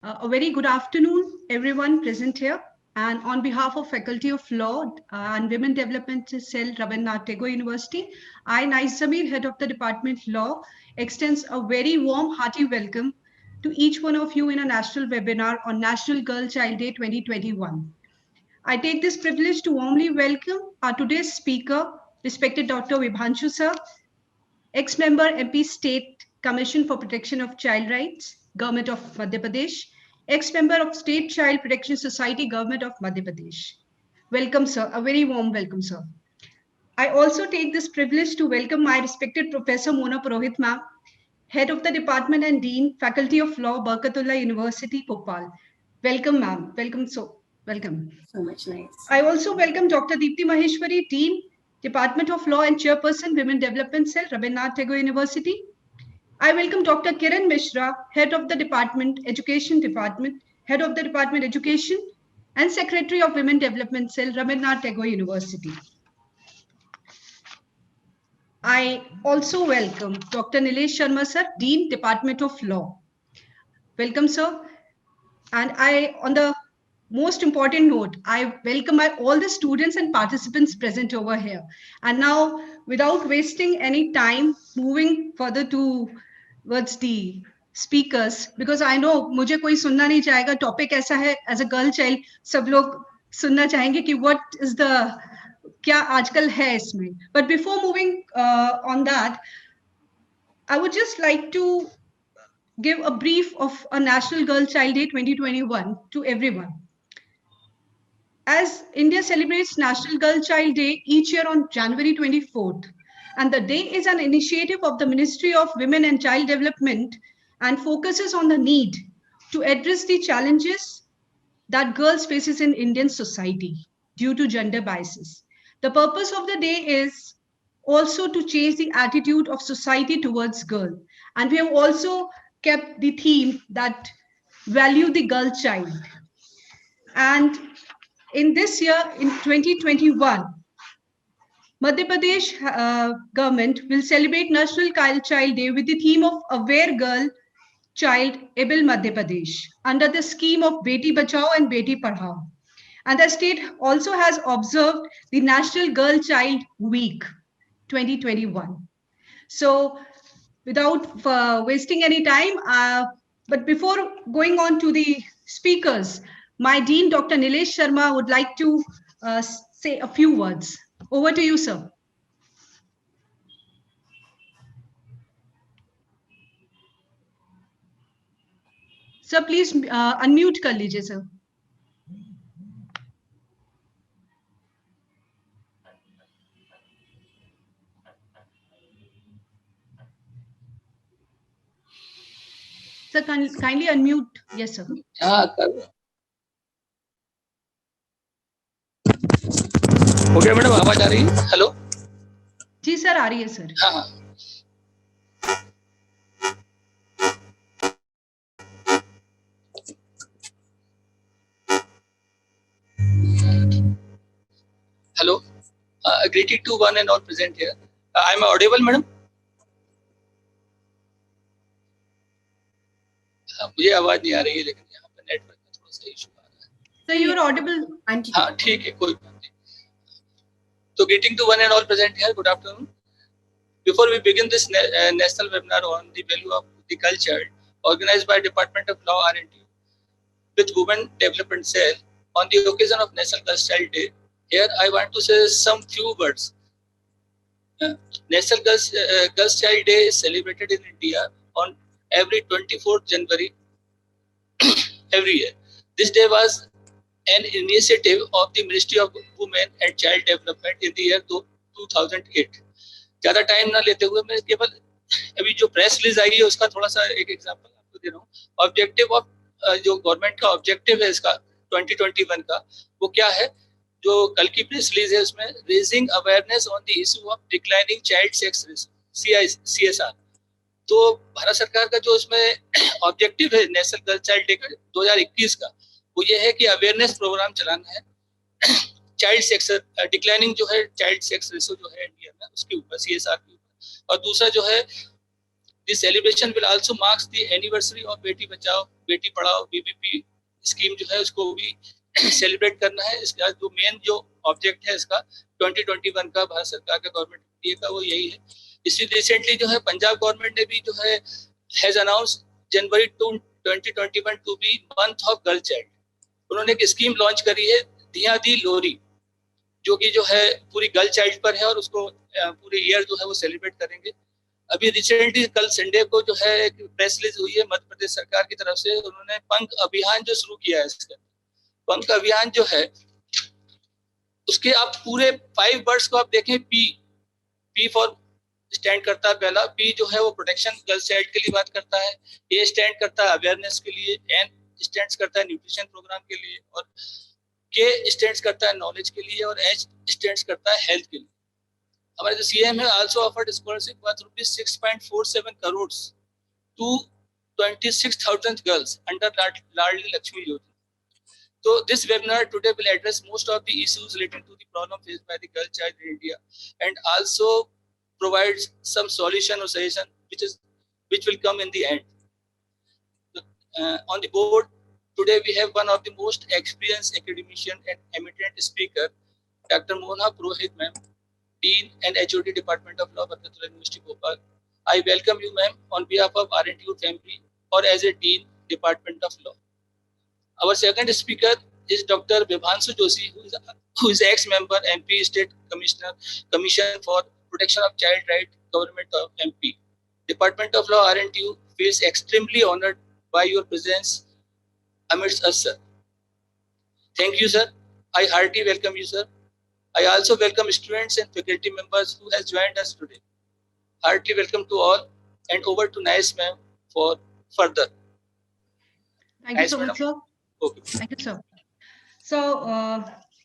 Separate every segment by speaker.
Speaker 1: A very good afternoon, everyone present here. And on behalf of Faculty of Law and Women Development Cell, Rabindranath Tagore University, I, Nais Zamir, Head of the Department Law, extends a very warm, hearty welcome to each one of you in a national webinar on National Girl Child Day 2021. I take this privilege to warmly welcome our today's speaker, respected Dr. Vibhanshu Sir, ex-member MP State Commission for Protection of Child Rights, Government of Madhya Pradesh, ex-member of State Child Protection Society, Government of Madhya Pradesh. Welcome, sir. A very warm welcome, sir. I also take this privilege to welcome my respected Professor Mona Purohit ma'am, Head of the Department and Dean, Faculty of Law, Barkatullah University, Bhopal. Welcome, ma'am. Welcome, welcome.
Speaker 2: So much nice.
Speaker 1: I also welcome Dr. Deepti Maheshwari, Dean, Department of Law and Chairperson, Women Development Cell, Rabindranath Tagore University. I welcome Dr. Kiran Mishra, Head of the Department, Education Department, Head of the Department Education, and Secretary of Women Development Cell, Rabindranath Tagore University. I also welcome Dr. Nilesh Sharma, sir, Dean, Department of Law. Welcome, sir. And on the most important note, I welcome all the students and participants present over here. And now, without wasting any time, moving further towards the speakers, because I know मुझे कोई सुनना नहीं चाहेगा, topic ऐसा है, as a girl child, सब लोग सुनना चाहेंगे कि what is the क्या आजकल है इसमें. But before moving on that, I would just like to give a brief of a National Girl Child Day 2021 to everyone. As India celebrates National Girl Child Day each year on January 24th, and the day is an initiative of the Ministry of Women and Child Development and focuses on the need to address the challenges that girls faces in Indian society due to gender biases. The purpose of the day is also to change the attitude of society towards girl. And we have also kept the theme that value the girl child. And in this year, in 2021, Madhya Pradesh government will celebrate National Child Day with the theme of Aware Girl Child Able Madhya Pradesh under the scheme of Beti Bachao and Beti Padhao. And the state also has observed the National Girl Child Week 2021. So without wasting any time, but before going on to the speakers, my Dean, Dr. Nilesh Sharma, would like to say a few words. Over to you, sir. Sir, please unmute कर लीजिए, sir. Sir, kindly unmute. Yes, sir.
Speaker 3: Okay madam, आवाज आ रही है? Hello
Speaker 1: जी sir, आ रही है sir.
Speaker 3: हाँ. Hello, greeting to one and all present here. I am audible, madam? मुझे आवाज नहीं आ रही है, लेकिन यहाँ पे नेटवर्क में थोड़ा सा इशू आ रहा है.
Speaker 1: So you are audible.
Speaker 3: हाँ, ठीक है, कोई बात नहीं. So greeting to one and all present here. Good afternoon. Before we begin this national webinar on the value of the culture, organized by Department of Law R&D with Women Development Cell on the occasion of National Girls Child Day, here I want to say some few words. National Girls Child Day is celebrated in India on every 24th January every year. This day was an initiative of the Ministry of Women and Child Development in the year 2008. ज्यादा time ना लेते हुए मैं केवल अभी जो press release आई है उसका थोड़ा सा एक एग्जांपल आपको दे रहा हूँ. ऑब्जेक्टिव ऑफ जो गवर्नमेंट का ऑब्जेक्टिव है इसका 2021 का, वो क्या है? जो कल की प्रेस रिलीज है उसमें raising awareness on the issue of declining child sex ratio CSR. तो भारत सरकार का जो इसमें ऑब्जेक्टिव है नेशनल गर्ल चाइल्ड डे का 2021 का, वो ये है कि अवेयरनेस प्रोग्राम चलाना है चाइल्ड सेक्स डिक्लाइनिंग जो है चाइल्ड सेक्स रेशियो जो है इंडिया में उसके ऊपर CSR के ऊपर. और दूसरा जो है This celebration will also marks the anniversary of Beti Bachao Beti Padhao BBP scheme जो है उसको भी सेलिब्रेट करना है। इसका जो मेन जो ऑब्जेक्ट है इसका 2021 का भारत सरकार का गवर्नमेंट का वो यही है। इसी रिसेंटली जो है पंजाब गवर्नमेंट ने भी जो है has announce January 2021 to be month of girl child. उन्होंने एक स्कीम लॉन्च करी है दिया दी लोरी, जो कि जो है पूरी गर्ल चाइल्ड पर है और उसको पूरे ईयर जो है वो सेलिब्रेट करेंगे। अभी रिसेंटली कल संडे को जो है एक प्रेस रिलीज हुई है मध्य प्रदेश सरकार की तरफ से, उन्होंने पंख अभियान जो शुरू किया है। इसका पंख अभियान जो है उसके आप पूरे 5 वर्ड्स को आप देखें, पी फॉर स्टैंड करता है पहला, पी जो है वो प्रोटेक्शन गर्ल चाइल्ड के लिए बात करता है, ए स्टैंड करता है अवेयरनेस के लिए, एन स्टैंड करता है न्यूट्रिशन प्रोग्राम के लिए, और के स्टैंड करता है नॉलेज के लिए, और एच स्टैंड करता है हेल्थ के लिए। हमारे जो सीएम है also offered scholarship worth ₹6.47 crore to 26,000 girls under Ladli Lakshmi Yojana. So this webinar today will address most of the issues relating to the problem faced by the girl child in India, and also provides some solution or suggestion which will come in the end. On the board today we have one of the most experienced academician and eminent speaker, Dr. Mona Purohit ma'am, Dean and HOD Department of Law, Barkatullah University, Bhopal. I welcome you ma'am on behalf of RNTU family or as a Dean, Department of Law. Our second speaker is Dr. Vibhanshu Joshi, who is ex-member MP State Commission for Protection of Child Rights, Government of MP. Department of Law RNTU feels extremely honored by your presence amidst us, sir. Thank you, sir. I heartily welcome you, sir. I also welcome students and faculty members who has joined us today. Heartily welcome to all, and over to Nice ma'am for further.
Speaker 1: Thank you so much, sir.
Speaker 3: Okay.
Speaker 1: Thank you, sir. So,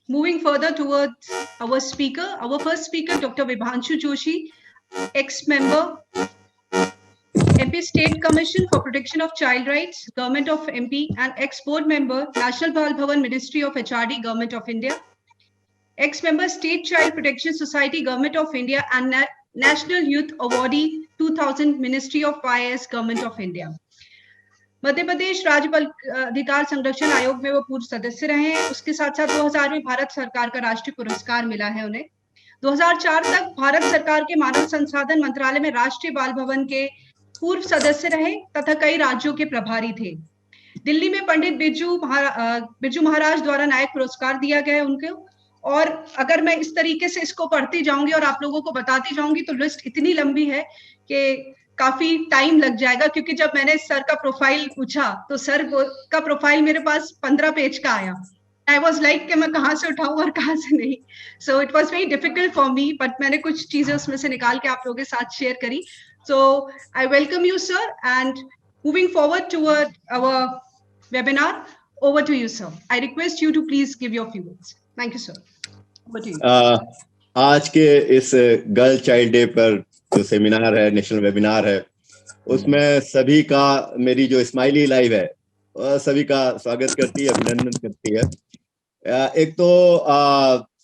Speaker 1: moving further towards our speaker, our first speaker, Dr. Vibhanshu Joshi, ex-member, MP State Commission for Protection of Child Rights, Government of MP, and ex-board member, National Bal Bhavan, Ministry of HRD, Government of India, ex-member, State Child Protection Society, Government of India, and National Youth Awardee 2000, Ministry of YS, Government of India. Madhya Pradesh राज्य बाल अधिकार संरक्षण आयोग में वो पूर्व सदस्य रहे हैं। उसके साथ साथ 2000 में भारत सरकार का राष्ट्रीय पुरस्कार मिला है उन्हें। 2004 तक भारत सरकार के मानव संसाधन मंत्रालय में राष्ट्रीय बाल भवन के पूर्व सदस्य रहे तथा कई राज्यों के प्रभारी थे। दिल्ली में पंडित बिरजू महाराज द्वारा नायक पुरस्कार दिया गया है उनको। और अगर मैं इस तरीके से इसको पढ़ती जाऊंगी और आप लोगों को बताती जाऊंगी तो लिस्ट इतनी लंबी है कि काफी टाइम लग जाएगा, क्योंकि जब मैंने सर का प्रोफाइल पूछा तो सर का प्रोफाइल मेरे पास 15 पेज का आया। आई वॉज लाइक कि मैं कहाँ से उठाऊं और कहाँ से नहीं। So it was very difficult for me, but मैंने कुछ चीजें उसमें से निकाल के आप लोगों के साथ शेयर करी। So I welcome you sir, and moving forward toward our webinar, over to you sir. I request you to please give your few words. Thank you sir, over to you.
Speaker 2: आज के इस girl child day पर जो seminar है, national webinar है, उसमें सभी का मेरी जो स्माइली लाइव है सभी का स्वागत करती है, अभिनंदन करती है। एक तो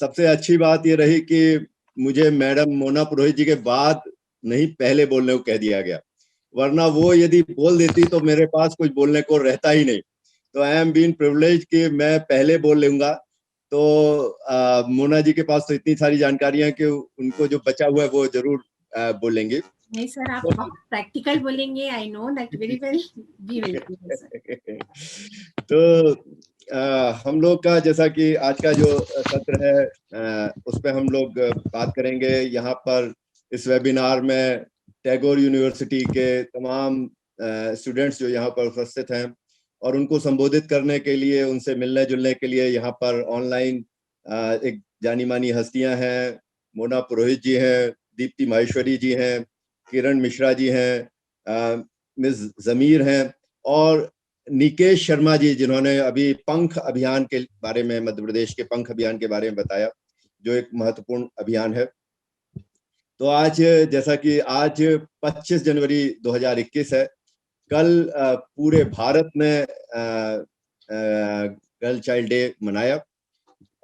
Speaker 2: सबसे अच्छी बात ये रही कि मुझे मैडम मोना पुरोहित जी के बाद नहीं पहले बोलने को कह दिया गया, वरना वो यदि बोल देती तो मेरे पास कुछ बोलने को रहता ही नहीं। तो आई एम बीइंग प्रिविलेज्ड कि मैं पहले बोल लूंगा। तो मोना जी के पास तो इतनी सारी जानकारियां हैं कि उनको जो बचा हुआ है वो जरूर बोलेंगे।
Speaker 4: नहीं सर, आप प्रैक्टिकल बोलेंगे, I know that very well, we will.
Speaker 2: तो हम लोग का जैसा कि आज का जो सत्र है उस पर हम लोग बात करेंगे। यहाँ पर इस वेबिनार में टैगोर यूनिवर्सिटी के तमाम स्टूडेंट्स जो यहाँ पर उपस्थित हैं और उनको संबोधित करने के लिए, उनसे मिलने जुलने के लिए यहाँ पर ऑनलाइन एक जानी मानी हस्तियां हैं। मोना पुरोहित जी हैं, दीप्ति माहेश्वरी जी हैं, किरण मिश्रा जी हैं, मिस जमीर हैं और निकेश शर्मा जी, जिन्होंने अभी पंख अभियान के बारे में, मध्य प्रदेश के पंख अभियान के बारे में बताया, जो एक महत्वपूर्ण अभियान है। तो आज जैसा कि आज 25 जनवरी 2021 है, कल पूरे भारत में गर्ल चाइल्ड डे मनाया।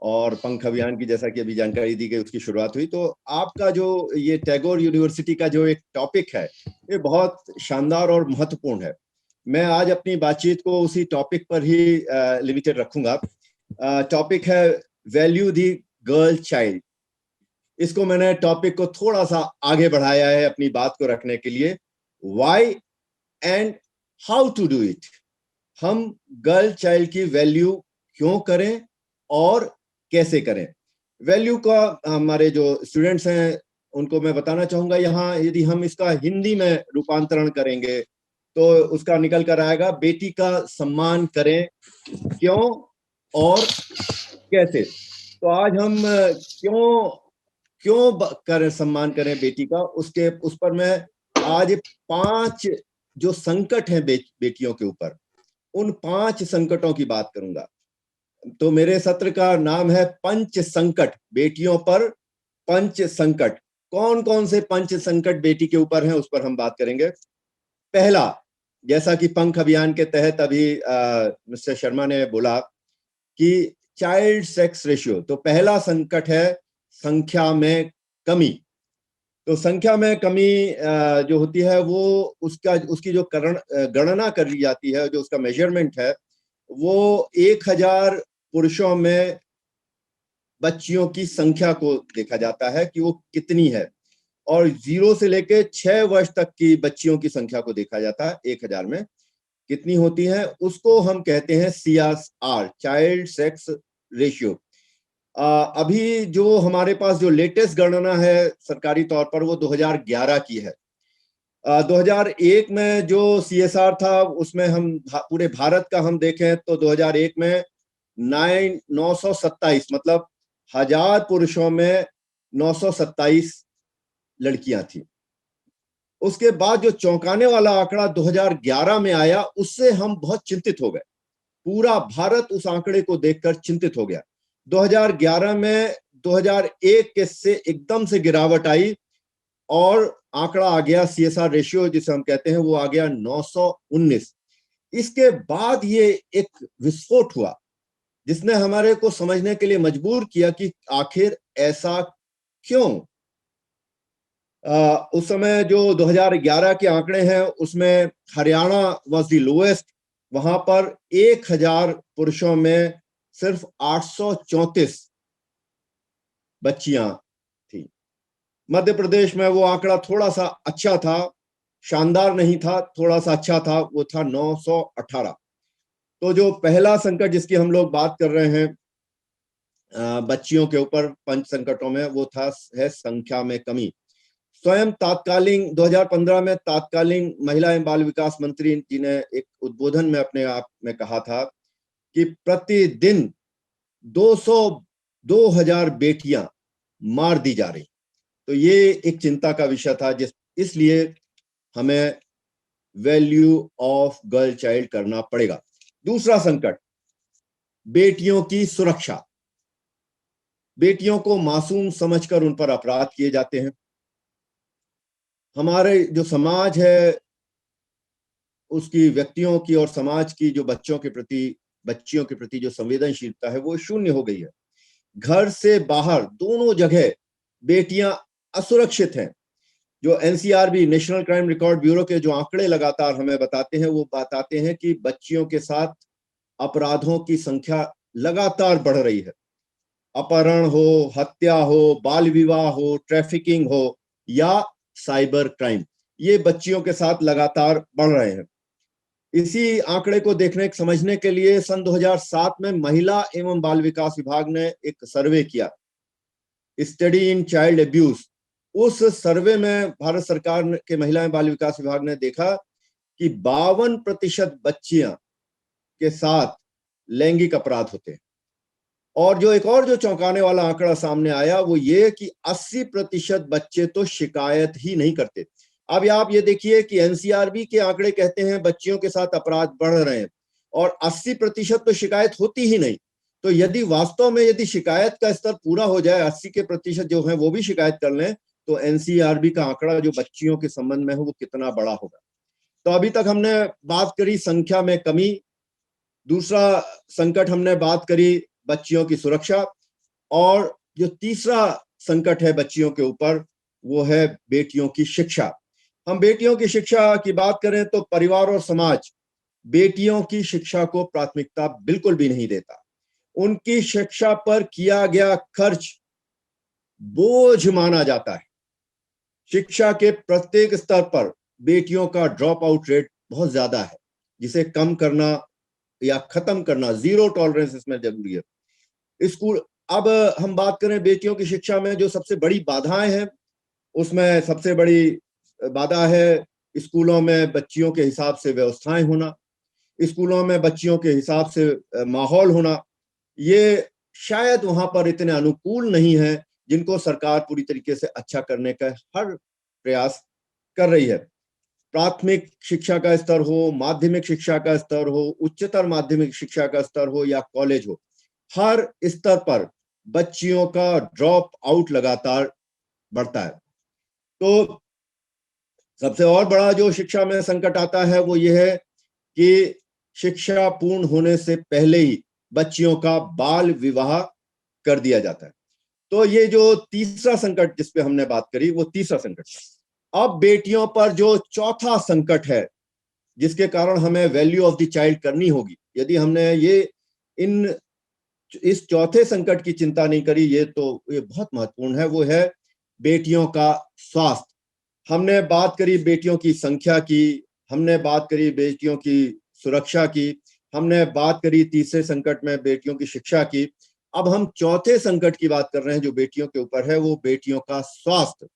Speaker 2: और पंख अभियान की जैसा कि अभी जानकारी दी गई उसकी शुरुआत हुई। तो आपका जो ये टैगोर यूनिवर्सिटी का जो एक टॉपिक है ये बहुत शानदार और महत्वपूर्ण है। मैं आज अपनी बातचीत को उसी टॉपिक पर ही लिमिटेड रखूंगा। टॉपिक है वैल्यू दी गर्ल चाइल्ड। इसको मैंने टॉपिक को थोड़ा सा आगे बढ़ाया है अपनी बात को रखने के लिए। Why and how to do it. हम गर्ल चाइल्ड की वैल्यू क्यों करें और कैसे करें। वैल्यू का हमारे जो स्टूडेंट्स हैं उनको मैं बताना चाहूंगा, यहाँ यदि हम इसका हिंदी में रूपांतरण करेंगे तो उसका निकल कर आएगा बेटी का सम्मान करें क्यों और कैसे। तो आज हम क्यों करें, सम्मान करें बेटी का, उस पर मैं आज 5 जो संकट हैं बेटियों के ऊपर, उन 5 संकटों की बात करूंगा। तो मेरे सत्र का नाम है पंच संकट, बेटियों पर पंच संकट। कौन कौन से पंच संकट बेटी के ऊपर हैं उस पर हम बात करेंगे। पहला, जैसा कि पंख अभियान के तहत अभी मिस्टर शर्मा ने बोला कि चाइल्ड सेक्स रेशियो, तो पहला संकट है संख्या में कमी। तो संख्या में कमी जो होती है वो उसकी जो गणना कर ली जाती है, जो उसका मेजरमेंट है वो 1000 पुरुषों में बच्चियों की संख्या को देखा जाता है कि वो कितनी है, और 0 से लेके 6 वर्ष तक की बच्चियों की संख्या को देखा जाता है 1000 में कितनी होती है। उसको हम कहते हैं CSR, चाइल्ड सेक्स रेशियो। अभी जो हमारे पास जो लेटेस्ट गणना है सरकारी तौर पर वो 2011 की है। 2001 में जो CSR था उसमें हम पूरे भारत का हम देखें तो 2001 में 927, मतलब 1000 पुरुषों में 927 लड़कियां थी। उसके बाद जो चौंकाने वाला आंकड़ा 2011 में आया उससे हम बहुत चिंतित हो गए। पूरा भारत उस आंकड़े को देखकर चिंतित हो गया। 2011 में 2001 के से एकदम से गिरावट आई और आंकड़ा आ गया CSR रेशियो जिसे हम कहते हैं वो आ गया 919। इसके बाद ये एक विस्फोट हुआ जिसने हमारे को समझने के लिए मजबूर किया कि आखिर ऐसा क्यों। उस समय जो 2011 के आंकड़े हैं उसमें हरियाणा वाज द लोएस्ट, वहां पर 1000 पुरुषों में सिर्फ 834 बच्चियां थी। मध्य प्रदेश में वो आंकड़ा थोड़ा सा अच्छा था, शानदार नहीं था, थोड़ा सा अच्छा था, वो था 918। तो जो पहला संकट जिसकी हम लोग बात कर रहे हैं बच्चियों के ऊपर पंच संकटों में, वो है संख्या में कमी। स्वयं तत्कालीन 2015 में तत्कालीन महिला एवं बाल विकास मंत्री जी ने एक उद्बोधन में अपने आप में कहा था कि प्रतिदिन 2000 बेटियां मार दी जा रही। तो ये एक चिंता का विषय था, इसलिए हमें वैल्यू ऑफ गर्ल चाइल्ड करना पड़ेगा। दूसरा संकट, बेटियों की सुरक्षा। बेटियों को मासूम समझकर उन पर अपराध किए जाते हैं। हमारे जो समाज है उसकी, व्यक्तियों की और समाज की जो बच्चियों के प्रति जो संवेदनशीलता है वो शून्य हो गई है। घर से बाहर दोनों जगह बेटियां असुरक्षित हैं। जो NCRB, national crime record bureau के जो आंकड़े लगातार हमें बताते हैं वो बताते हैं कि बच्चियों के साथ अपराधों की संख्या लगातार बढ़ रही है। अपहरण हो, हत्या हो, बाल विवाह हो, ट्रैफिकिंग हो या साइबर क्राइम, ये बच्चियों के साथ लगातार बढ़ रहे हैं। इसी आंकड़े को देखने समझने के लिए सन 2007 में महिला एवं बाल विकास विभाग ने एक सर्वे किया, स्टडी इन चाइल्ड अब्यूज। उस सर्वे में भारत सरकार के महिला एवं बाल विकास विभाग ने देखा कि 52% बच्चियां के साथ लैंगिक अपराध होते हैं। और जो चौंकाने वाला आंकड़ा सामने आया वो ये कि 80% बच्चे तो शिकायत ही नहीं करते। अब आप ये देखिए कि NCRB के आंकड़े कहते हैं बच्चियों के साथ अपराध बढ़ रहे हैं और 80% तो शिकायत होती ही नहीं। तो यदि वास्तव में यदि शिकायत का स्तर पूरा हो जाए, 80% जो है वो भी शिकायत कर लें, तो NCRB का आंकड़ा जो बच्चियों के संबंध में है वो कितना बड़ा होगा। तो अभी तक हमने बात करी संख्या में कमी। दूसरा संकट हमने बात करी बच्चियों की सुरक्षा। और जो तीसरा संकट है बच्चियों के ऊपर, वो है बेटियों की शिक्षा। हम बेटियों की शिक्षा की बात करें तो परिवार और समाज बेटियों की शिक्षा को प्राथमिकता बिल्कुल भी नहीं देता। उनकी शिक्षा पर किया गया खर्च बोझ माना जाता है। शिक्षा के प्रत्येक स्तर पर बेटियों का ड्रॉप आउट रेट बहुत ज्यादा है, जिसे कम करना या खत्म करना, जीरो टॉलरेंस इसमें जरूरी है। स्कूल, अब हम बात करें बेटियों की शिक्षा में जो सबसे बड़ी बाधाएं हैं, उसमें सबसे बड़ी बाधा है स्कूलों में बच्चियों के हिसाब से व्यवस्थाएं होना, स्कूलों में बच्चियों के हिसाब से माहौल होना। ये शायद वहां पर इतने अनुकूल नहीं है जिनको सरकार पूरी तरीके से अच्छा करने का हर प्रयास कर रही है। प्राथमिक शिक्षा का स्तर हो, माध्यमिक शिक्षा का स्तर हो, उच्चतर माध्यमिक शिक्षा का स्तर हो या कॉलेज हो, हर स्तर पर बच्चियों का ड्रॉप आउट लगातार बढ़ता है। तो सबसे और बड़ा जो शिक्षा में संकट आता है वो ये है कि शिक्षा पूर्ण होने से पहले ही बच्चियों का बाल विवाह कर दिया जाता है। तो ये जो तीसरा संकट जिस पे हमने बात करी, वो तीसरा संकट है। अब बेटियों पर जो चौथा संकट है, जिसके कारण हमें वैल्यू ऑफ द चाइल्ड करनी होगी, यदि हमने इस चौथे संकट की चिंता नहीं करी, ये बहुत महत्वपूर्ण है, वो है बेटियों का स्वास्थ्य। हमने बात करी बेटियों की संख्या की, हमने बात करी बेटियों की सुरक्षा की, हमने बात करी तीसरे संकट में बेटियों की शिक्षा की। अब हम चौथे संकट की बात कर रहे हैं जो बेटियों के ऊपर है, वो बेटियों का स्वास्थ्य।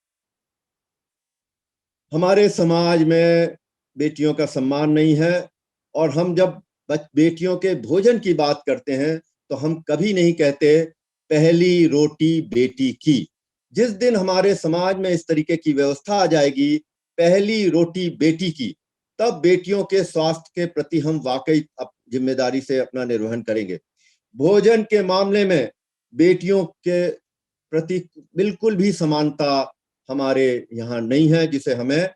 Speaker 2: हमारे समाज में बेटियों का सम्मान नहीं है, और हम जब बेटियों के भोजन की बात करते हैं तो हम कभी नहीं कहते पहली रोटी बेटी की। जिस दिन हमारे समाज में इस तरीके की व्यवस्था आ जाएगी, पहली रोटी बेटी की, तब बेटियों के स्वास्थ्य के प्रति हम वाकई जिम्मेदारी से अपना निर्वहन करेंगे। भोजन के मामले में बेटियों के प्रति बिल्कुल भी समानता हमारे यहाँ नहीं है, जिसे हमें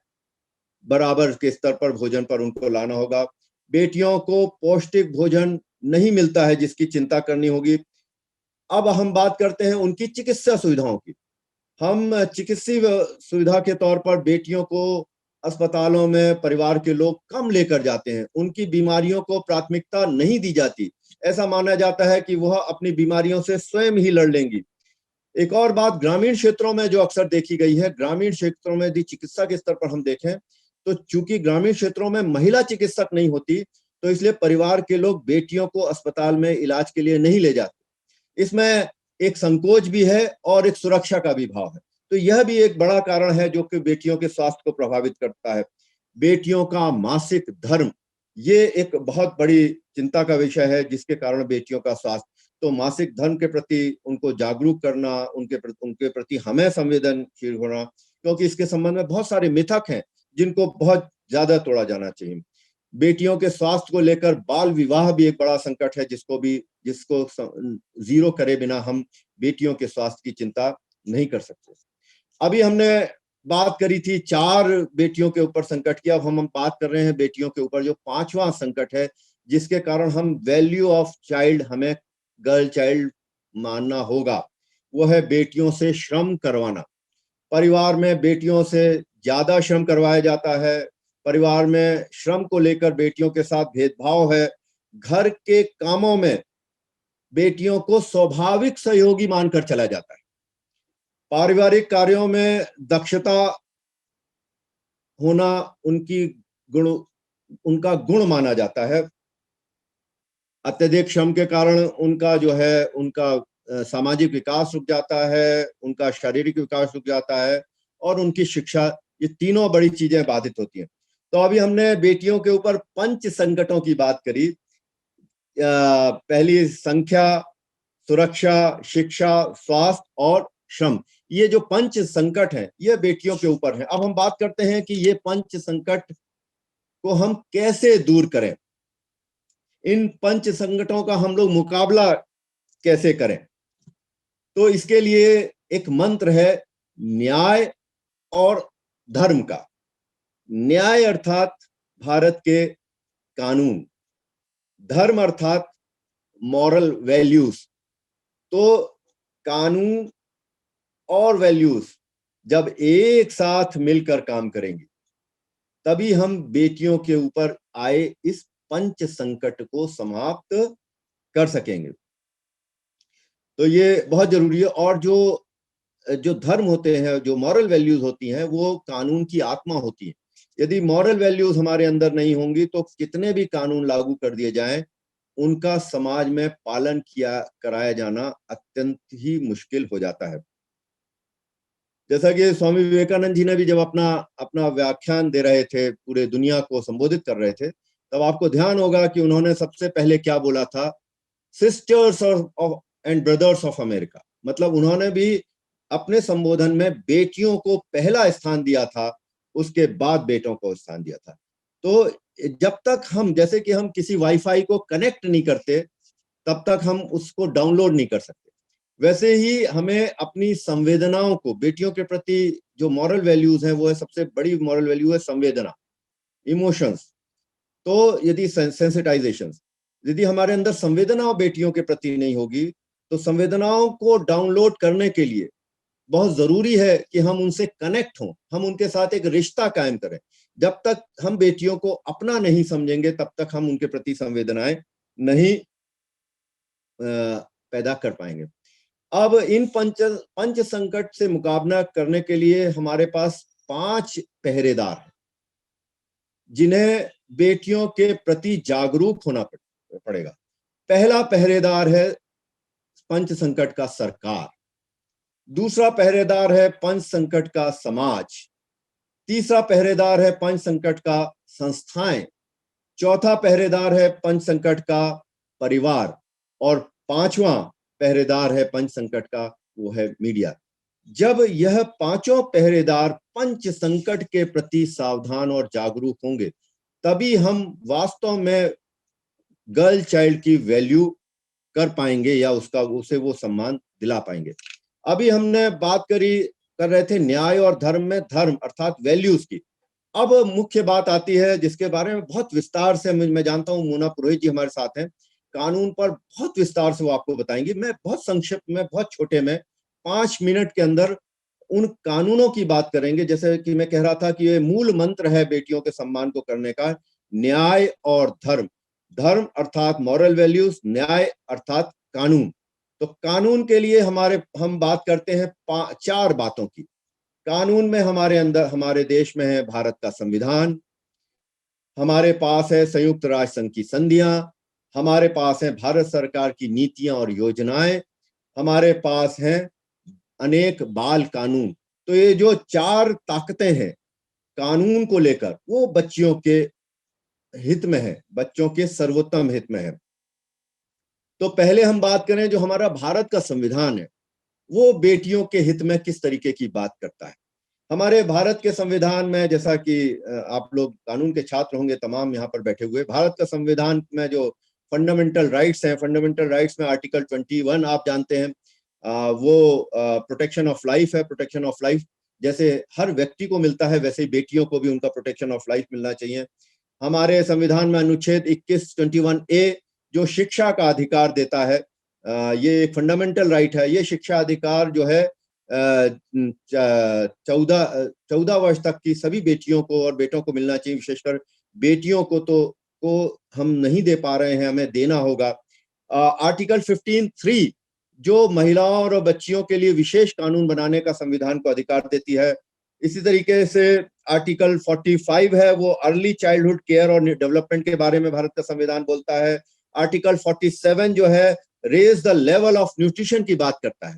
Speaker 2: बराबर के स्तर पर भोजन पर उनको लाना होगा। बेटियों को पौष्टिक भोजन नहीं मिलता है, जिसकी चिंता करनी होगी। अब हम बात करते हैं उनकी चिकित्सा सुविधाओं की। हम चिकित्सीय सुविधा के तौर पर बेटियों को अस्पतालों में परिवार के लोग कम लेकर जाते हैं, उनकी बीमारियों को प्राथमिकता नहीं दी जाती। ऐसा माना जाता है कि वह अपनी बीमारियों से स्वयं ही लड़ लेंगी। एक और बात ग्रामीण क्षेत्रों में जो अक्सर देखी गई है, ग्रामीण क्षेत्रों में यदि चिकित्सा के स्तर पर हम देखें तो चूंकि ग्रामीण क्षेत्रों में महिला चिकित्सक नहीं होती, तो इसलिए परिवार के लोग बेटियों को अस्पताल में इलाज के लिए नहीं ले जाते। इसमें एक संकोच भी है और एक सुरक्षा का भी भाव है। तो यह भी एक बड़ा कारण है जो कि बेटियों के स्वास्थ्य को प्रभावित करता है। बेटियों का मासिक धर्म, ये एक बहुत बड़ी चिंता का विषय है, जिसके कारण बेटियों का स्वास्थ्य, तो मासिक धर्म के प्रति उनको जागरूक करना, उनके प्रति हमें संवेदनशील होना, क्योंकि इसके संबंध में बहुत सारे मिथक हैं जिनको बहुत ज्यादा तोड़ा जाना चाहिए। बेटियों के स्वास्थ्य को लेकर बाल विवाह भी एक बड़ा संकट है, जिसको जीरो करे बिना हम बेटियों के स्वास्थ्य की चिंता नहीं कर सकते। अभी हमने बात करी थी 4 बेटियों के ऊपर संकट की, अब हम बात कर रहे हैं बेटियों के ऊपर जो 5वां संकट है, जिसके कारण हम वैल्यू ऑफ चाइल्ड, हमें गर्ल चाइल्ड मानना होगा। वो है बेटियों से श्रम करवाना। परिवार में बेटियों से ज्यादा श्रम करवाया जाता है। परिवार में श्रम को लेकर बेटियों के साथ भेदभाव है। घर के कामों में बेटियों को स्वाभाविक सहयोगी मानकर चला जाता है। पारिवारिक कार्यों में दक्षता होना उनका गुण माना जाता है। अत्यधिक श्रम के कारण उनका सामाजिक विकास रुक जाता है, उनका शारीरिक विकास रुक जाता है, और उनकी शिक्षा, ये तीनों बड़ी चीजें बाधित होती हैं। तो अभी हमने बेटियों के ऊपर 5 संकटों की बात करी। पहली संख्या, सुरक्षा, शिक्षा, स्वास्थ्य और श्रम। ये जो 5 संकट हैं, ये बेटियों के ऊपर हैं। अब हम बात करते हैं कि ये 5 संकट को हम कैसे दूर करें, इन 5 संकटों का हम लोग मुकाबला कैसे करें। तो इसके लिए एक मंत्र है न्याय और धर्म का। न्याय अर्थात भारत के कानून, धर्म अर्थात मॉरल वैल्यूज। तो कानून और वैल्यूज जब एक साथ मिलकर काम करेंगे तभी हम बेटियों के ऊपर आए इस पंच संकट को समाप्त कर सकेंगे। तो ये बहुत जरूरी है। और जो धर्म होते हैं, जो मॉरल वैल्यूज होती हैं, वो कानून की आत्मा होती है। यदि मॉरल वैल्यूज हमारे अंदर नहीं होंगी तो कितने भी कानून लागू कर दिए जाएं, उनका समाज में पालन कराया जाना अत्यंत ही मुश्किल हो जाता है। जैसा कि स्वामी विवेकानंद जी ने भी जब अपना व्याख्यान दे रहे थे, पूरे दुनिया को संबोधित कर रहे थे, तब आपको ध्यान होगा कि उन्होंने सबसे पहले क्या बोला था, sisters and brothers of America. मतलब उन्होंने भी अपने संबोधन में बेटियों को पहला स्थान दिया था, उसके बाद बेटों को स्थान दिया था। तो जब तक हम, जैसे कि हम किसी वाईफाई को कनेक्ट नहीं करते तब तक हम उसको डाउनलोड नहीं कर सकते, वैसे ही हमें अपनी संवेदनाओं को, बेटियों के प्रति जो मॉरल वैल्यूज हैं, वो है सबसे बड़ी मॉरल वैल्यू है संवेदना, इमोशंस। तो यदि सेंसिटाइजेशन, यदि हमारे अंदर संवेदना बेटियों के प्रति नहीं होगी तो संवेदनाओं को डाउनलोड करने के लिए बहुत जरूरी है कि हम उनसे कनेक्ट हों, हम उनके साथ एक रिश्ता कायम करें। जब तक हम बेटियों को अपना नहीं समझेंगे तब तक हम उनके प्रति संवेदनाएं नहीं पैदा कर पाएंगे। अब इन पंच संकट से मुकाबला करने के लिए हमारे पास 5 पहरेदार हैं जिन्हें बेटियों के प्रति जागरूक होना पड़ेगा। पहला पहरेदार है पंच संकट का सरकार, दूसरा पहरेदार है पंच संकट का समाज, तीसरा पहरेदार है पंच संकट का संस्थाएं, चौथा पहरेदार है पंच संकट का परिवार, और पांचवा पहरेदार है पंच संकट का, वो है मीडिया। जब यह पांचों पहरेदार पंच संकट के प्रति सावधान और जागरूक होंगे तभी हम वास्तव में गर्ल चाइल्ड की वैल्यू कर पाएंगे या उसे वो सम्मान दिला पाएंगे। अभी हमने बात कर रहे थे न्याय और धर्म में धर्म अर्थात वैल्यूज की। अब मुख्य बात आती है जिसके बारे में बहुत विस्तार से मैं जानता हूं मोना पुरोहित जी हमारे साथ हैं, कानून पर बहुत विस्तार से वो आपको बताएंगे। मैं बहुत संक्षिप्त में, बहुत छोटे में 5 मिनट के अंदर उन कानूनों की बात करेंगे। जैसे कि मैं कह रहा था कि ये मूल मंत्र है बेटियों के सम्मान को करने का, न्याय और धर्म। धर्म अर्थात मॉरल वैल्यूज, न्याय अर्थात कानून। तो कानून के लिए हम बात करते हैं 4 बातों की। कानून में हमारे देश में है भारत का संविधान, हमारे पास है संयुक्त राष्ट्र संघ की संधियां, हमारे पास है भारत सरकार की नीतियां और योजनाएं, हमारे पास हैं अनेक बाल कानून। तो ये जो 4 ताकतें हैं कानून को लेकर, वो बच्चियों के हित में है, बच्चों के सर्वोत्तम हित में है। तो पहले हम बात करें जो हमारा भारत का संविधान है, वो बेटियों के हित में किस तरीके की बात करता है। हमारे भारत के संविधान में, जैसा कि आप लोग कानून के छात्र होंगे तमाम यहाँ पर बैठे हुए, भारत का संविधान में जो फंडामेंटल राइट्स हैं, फंडामेंटल राइट्स में आर्टिकल 21 आप जानते हैं, वो प्रोटेक्शन ऑफ लाइफ है। प्रोटेक्शन ऑफ लाइफ जैसे हर व्यक्ति को मिलता है वैसे ही बेटियों को भी उनका प्रोटेक्शन ऑफ लाइफ मिलना चाहिए। हमारे संविधान में अनुच्छेद 21 जो शिक्षा का अधिकार देता है, ये एक फंडामेंटल राइट है। ये शिक्षा अधिकार जो है 14 वर्ष तक की सभी बेटियों को और बेटों को मिलना चाहिए। विशेषकर बेटियों को हम नहीं दे पा रहे हैं, हमें देना होगा। आर्टिकल 15(3) जो महिलाओं और बच्चियों के लिए विशेष कानून बनाने का संविधान को अधिकार देती है। इसी तरीके से आर्टिकल 45 है, वो अर्ली चाइल्डहुड केयर और डेवलपमेंट के बारे में भारत का संविधान बोलता है। आर्टिकल 47 जो है raise the level of nutrition की बात करता है।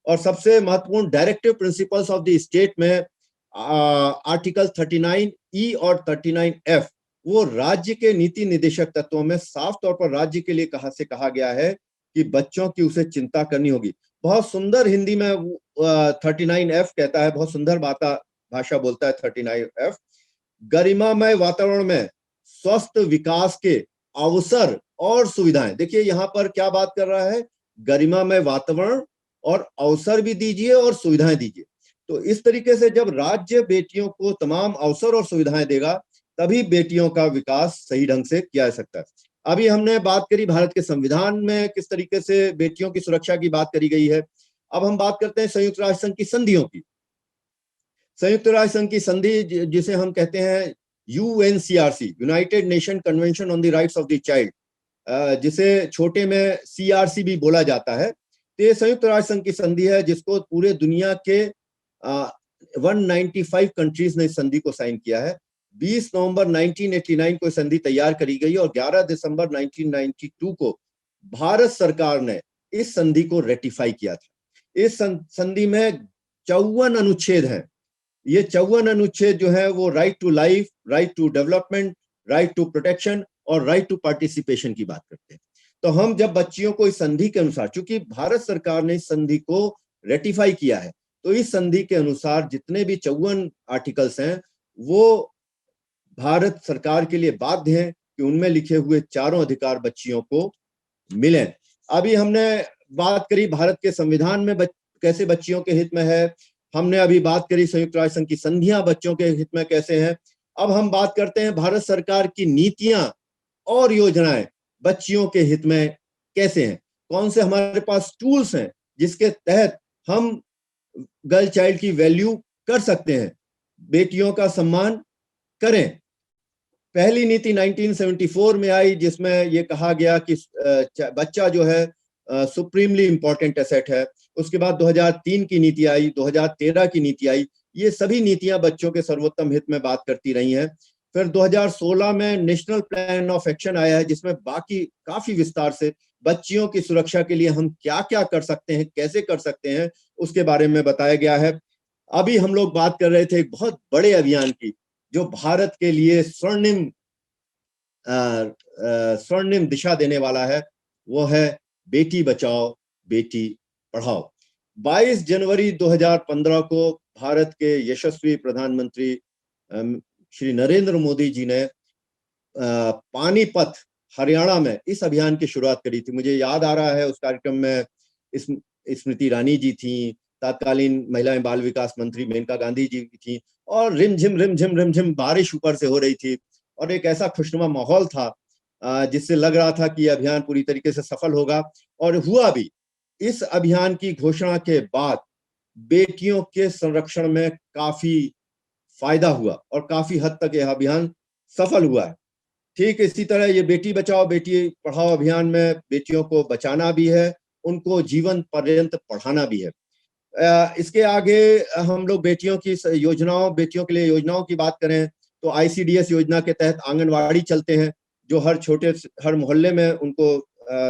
Speaker 2: और सबसे महत्वपूर्ण directive principles of the state में आर्टिकल 39E और 39F, वो राज्य के नीति निदेशक तत्वों में साफ तौर पर राज्य के लिए कहा गया है कि बच्चों की उसे चिंता करनी होगी। बहुत सुंदर हिंदी में 39F कहता है, बहुत सुंदर भाषा बोलता है 39F, गरिमामय वातावरण में स्वस्थ विकास के अवसर और सुविधाएं। देखिए यहाँ पर क्या बात कर रहा है, गरिमामय वातावरण और अवसर भी दीजिए और सुविधाएं दीजिए। तो इस तरीके से जब राज्य बेटियों को तमाम अवसर और सुविधाएं देगा तभी बेटियों का विकास सही ढंग से किया जा सकता है। अभी हमने बात करी भारत के संविधान में किस तरीके से बेटियों की सुरक्षा की बात करी गई है। अब हम बात करते हैं संयुक्त राष्ट्र संघ की संधियों की। संयुक्त राष्ट्र संघ की संधि जिसे हम कहते हैं UNCRC, United nation convention on the rights of the child, जिसे छोटे में सीआरसी भी बोला जाता है। तो ये संयुक्त राष्ट्र संघ की संधि है जिसको पूरे दुनिया के 195 कंट्रीज ने इस संधि को साइन किया है। 20 नवंबर 1989 को संधि तैयार करी गई और 11 दिसंबर 1992 को भारत सरकार ने इस संधि को रेटिफाई किया था। इस संधि में 54 अनुच्छेद हैं। ये 54 अनुच्छेद जो है वो right to life, right to development, right to protection और राइट टू पार्टिसिपेशन की बात करते हैं। तो हम जब बच्चियों को इस संधि के अनुसार, चूंकि भारत सरकार ने इस संधि को रेटिफाई किया है, तो इस संधि के अनुसार जितने भी 54 आर्टिकल्स हैं वो भारत सरकार के लिए बाध्य हैं कि उनमें लिखे हुए चारों अधिकार बच्चियों को मिलें। अभी हमने बात करी भारत के संविधान में कैसे बच्चियों के हित में है, हमने अभी बात करी संयुक्त राष्ट्र संघ की संधियां बच्चों के हित में कैसे हैं। अब हम बात करते हैं भारत सरकार की नीतियां और योजनाएं बच्चियों के हित में कैसे हैं, कौन से हमारे पास टूल्स हैं जिसके तहत हम गर्ल चाइल्ड की वैल्यू कर सकते हैं, बेटियों का सम्मान करें। पहली नीति 1974 में आई जिसमें यह कहा गया कि बच्चा जो है सुप्रीमली इंपॉर्टेंट एसेट है। उसके बाद 2003 की नीति आई, 2013 की नीति आई। ये सभी नीतियां बच्चों के सर्वोत्तम हित में बात करती रही हैं। फिर 2016 में नेशनल प्लान ऑफ एक्शन आया है जिसमें बाकी काफी विस्तार से बच्चियों की सुरक्षा के लिए हम क्या क्या कर सकते हैं, कैसे कर सकते हैं, उसके बारे में बताया गया है। अभी हम लोग बात कर रहे थे एक बहुत बड़े अभियान की जो भारत के लिए स्वर्णिम दिशा देने वाला है, वो है बेटी बचाओ बेटी पढ़ाओ। 22 जनवरी 2015 को भारत के यशस्वी प्रधानमंत्री श्री नरेंद्र मोदी जी ने पानीपत हरियाणा में इस अभियान की शुरुआत करी थी। मुझे याद आ रहा है उस कार्यक्रम में स्मृति ईरानी जी थी, तत्कालीन महिला एवं बाल विकास मंत्री मेनका गांधी जी थी, और रिमझिम बारिश ऊपर से हो रही थी और एक ऐसा खुशनुमा माहौल था जिससे लग रहा था कि यह अभियान पूरी तरीके से सफल होगा, और हुआ भी। इस अभियान की घोषणा के बाद बेटियों के संरक्षण में काफी फायदा हुआ और काफी हद तक यह अभियान सफल हुआ है। ठीक इसी तरह ये बेटी बचाओ बेटी पढ़ाओ अभियान में बेटियों को बचाना भी है, उनको जीवन पर्यंत पढ़ाना भी है। इसके आगे हम लोग बेटियों की योजनाओं, बेटियों के लिए योजनाओं की बात करें तो ICDS योजना के तहत आंगनवाड़ी चलते हैं जो हर मोहल्ले में उनको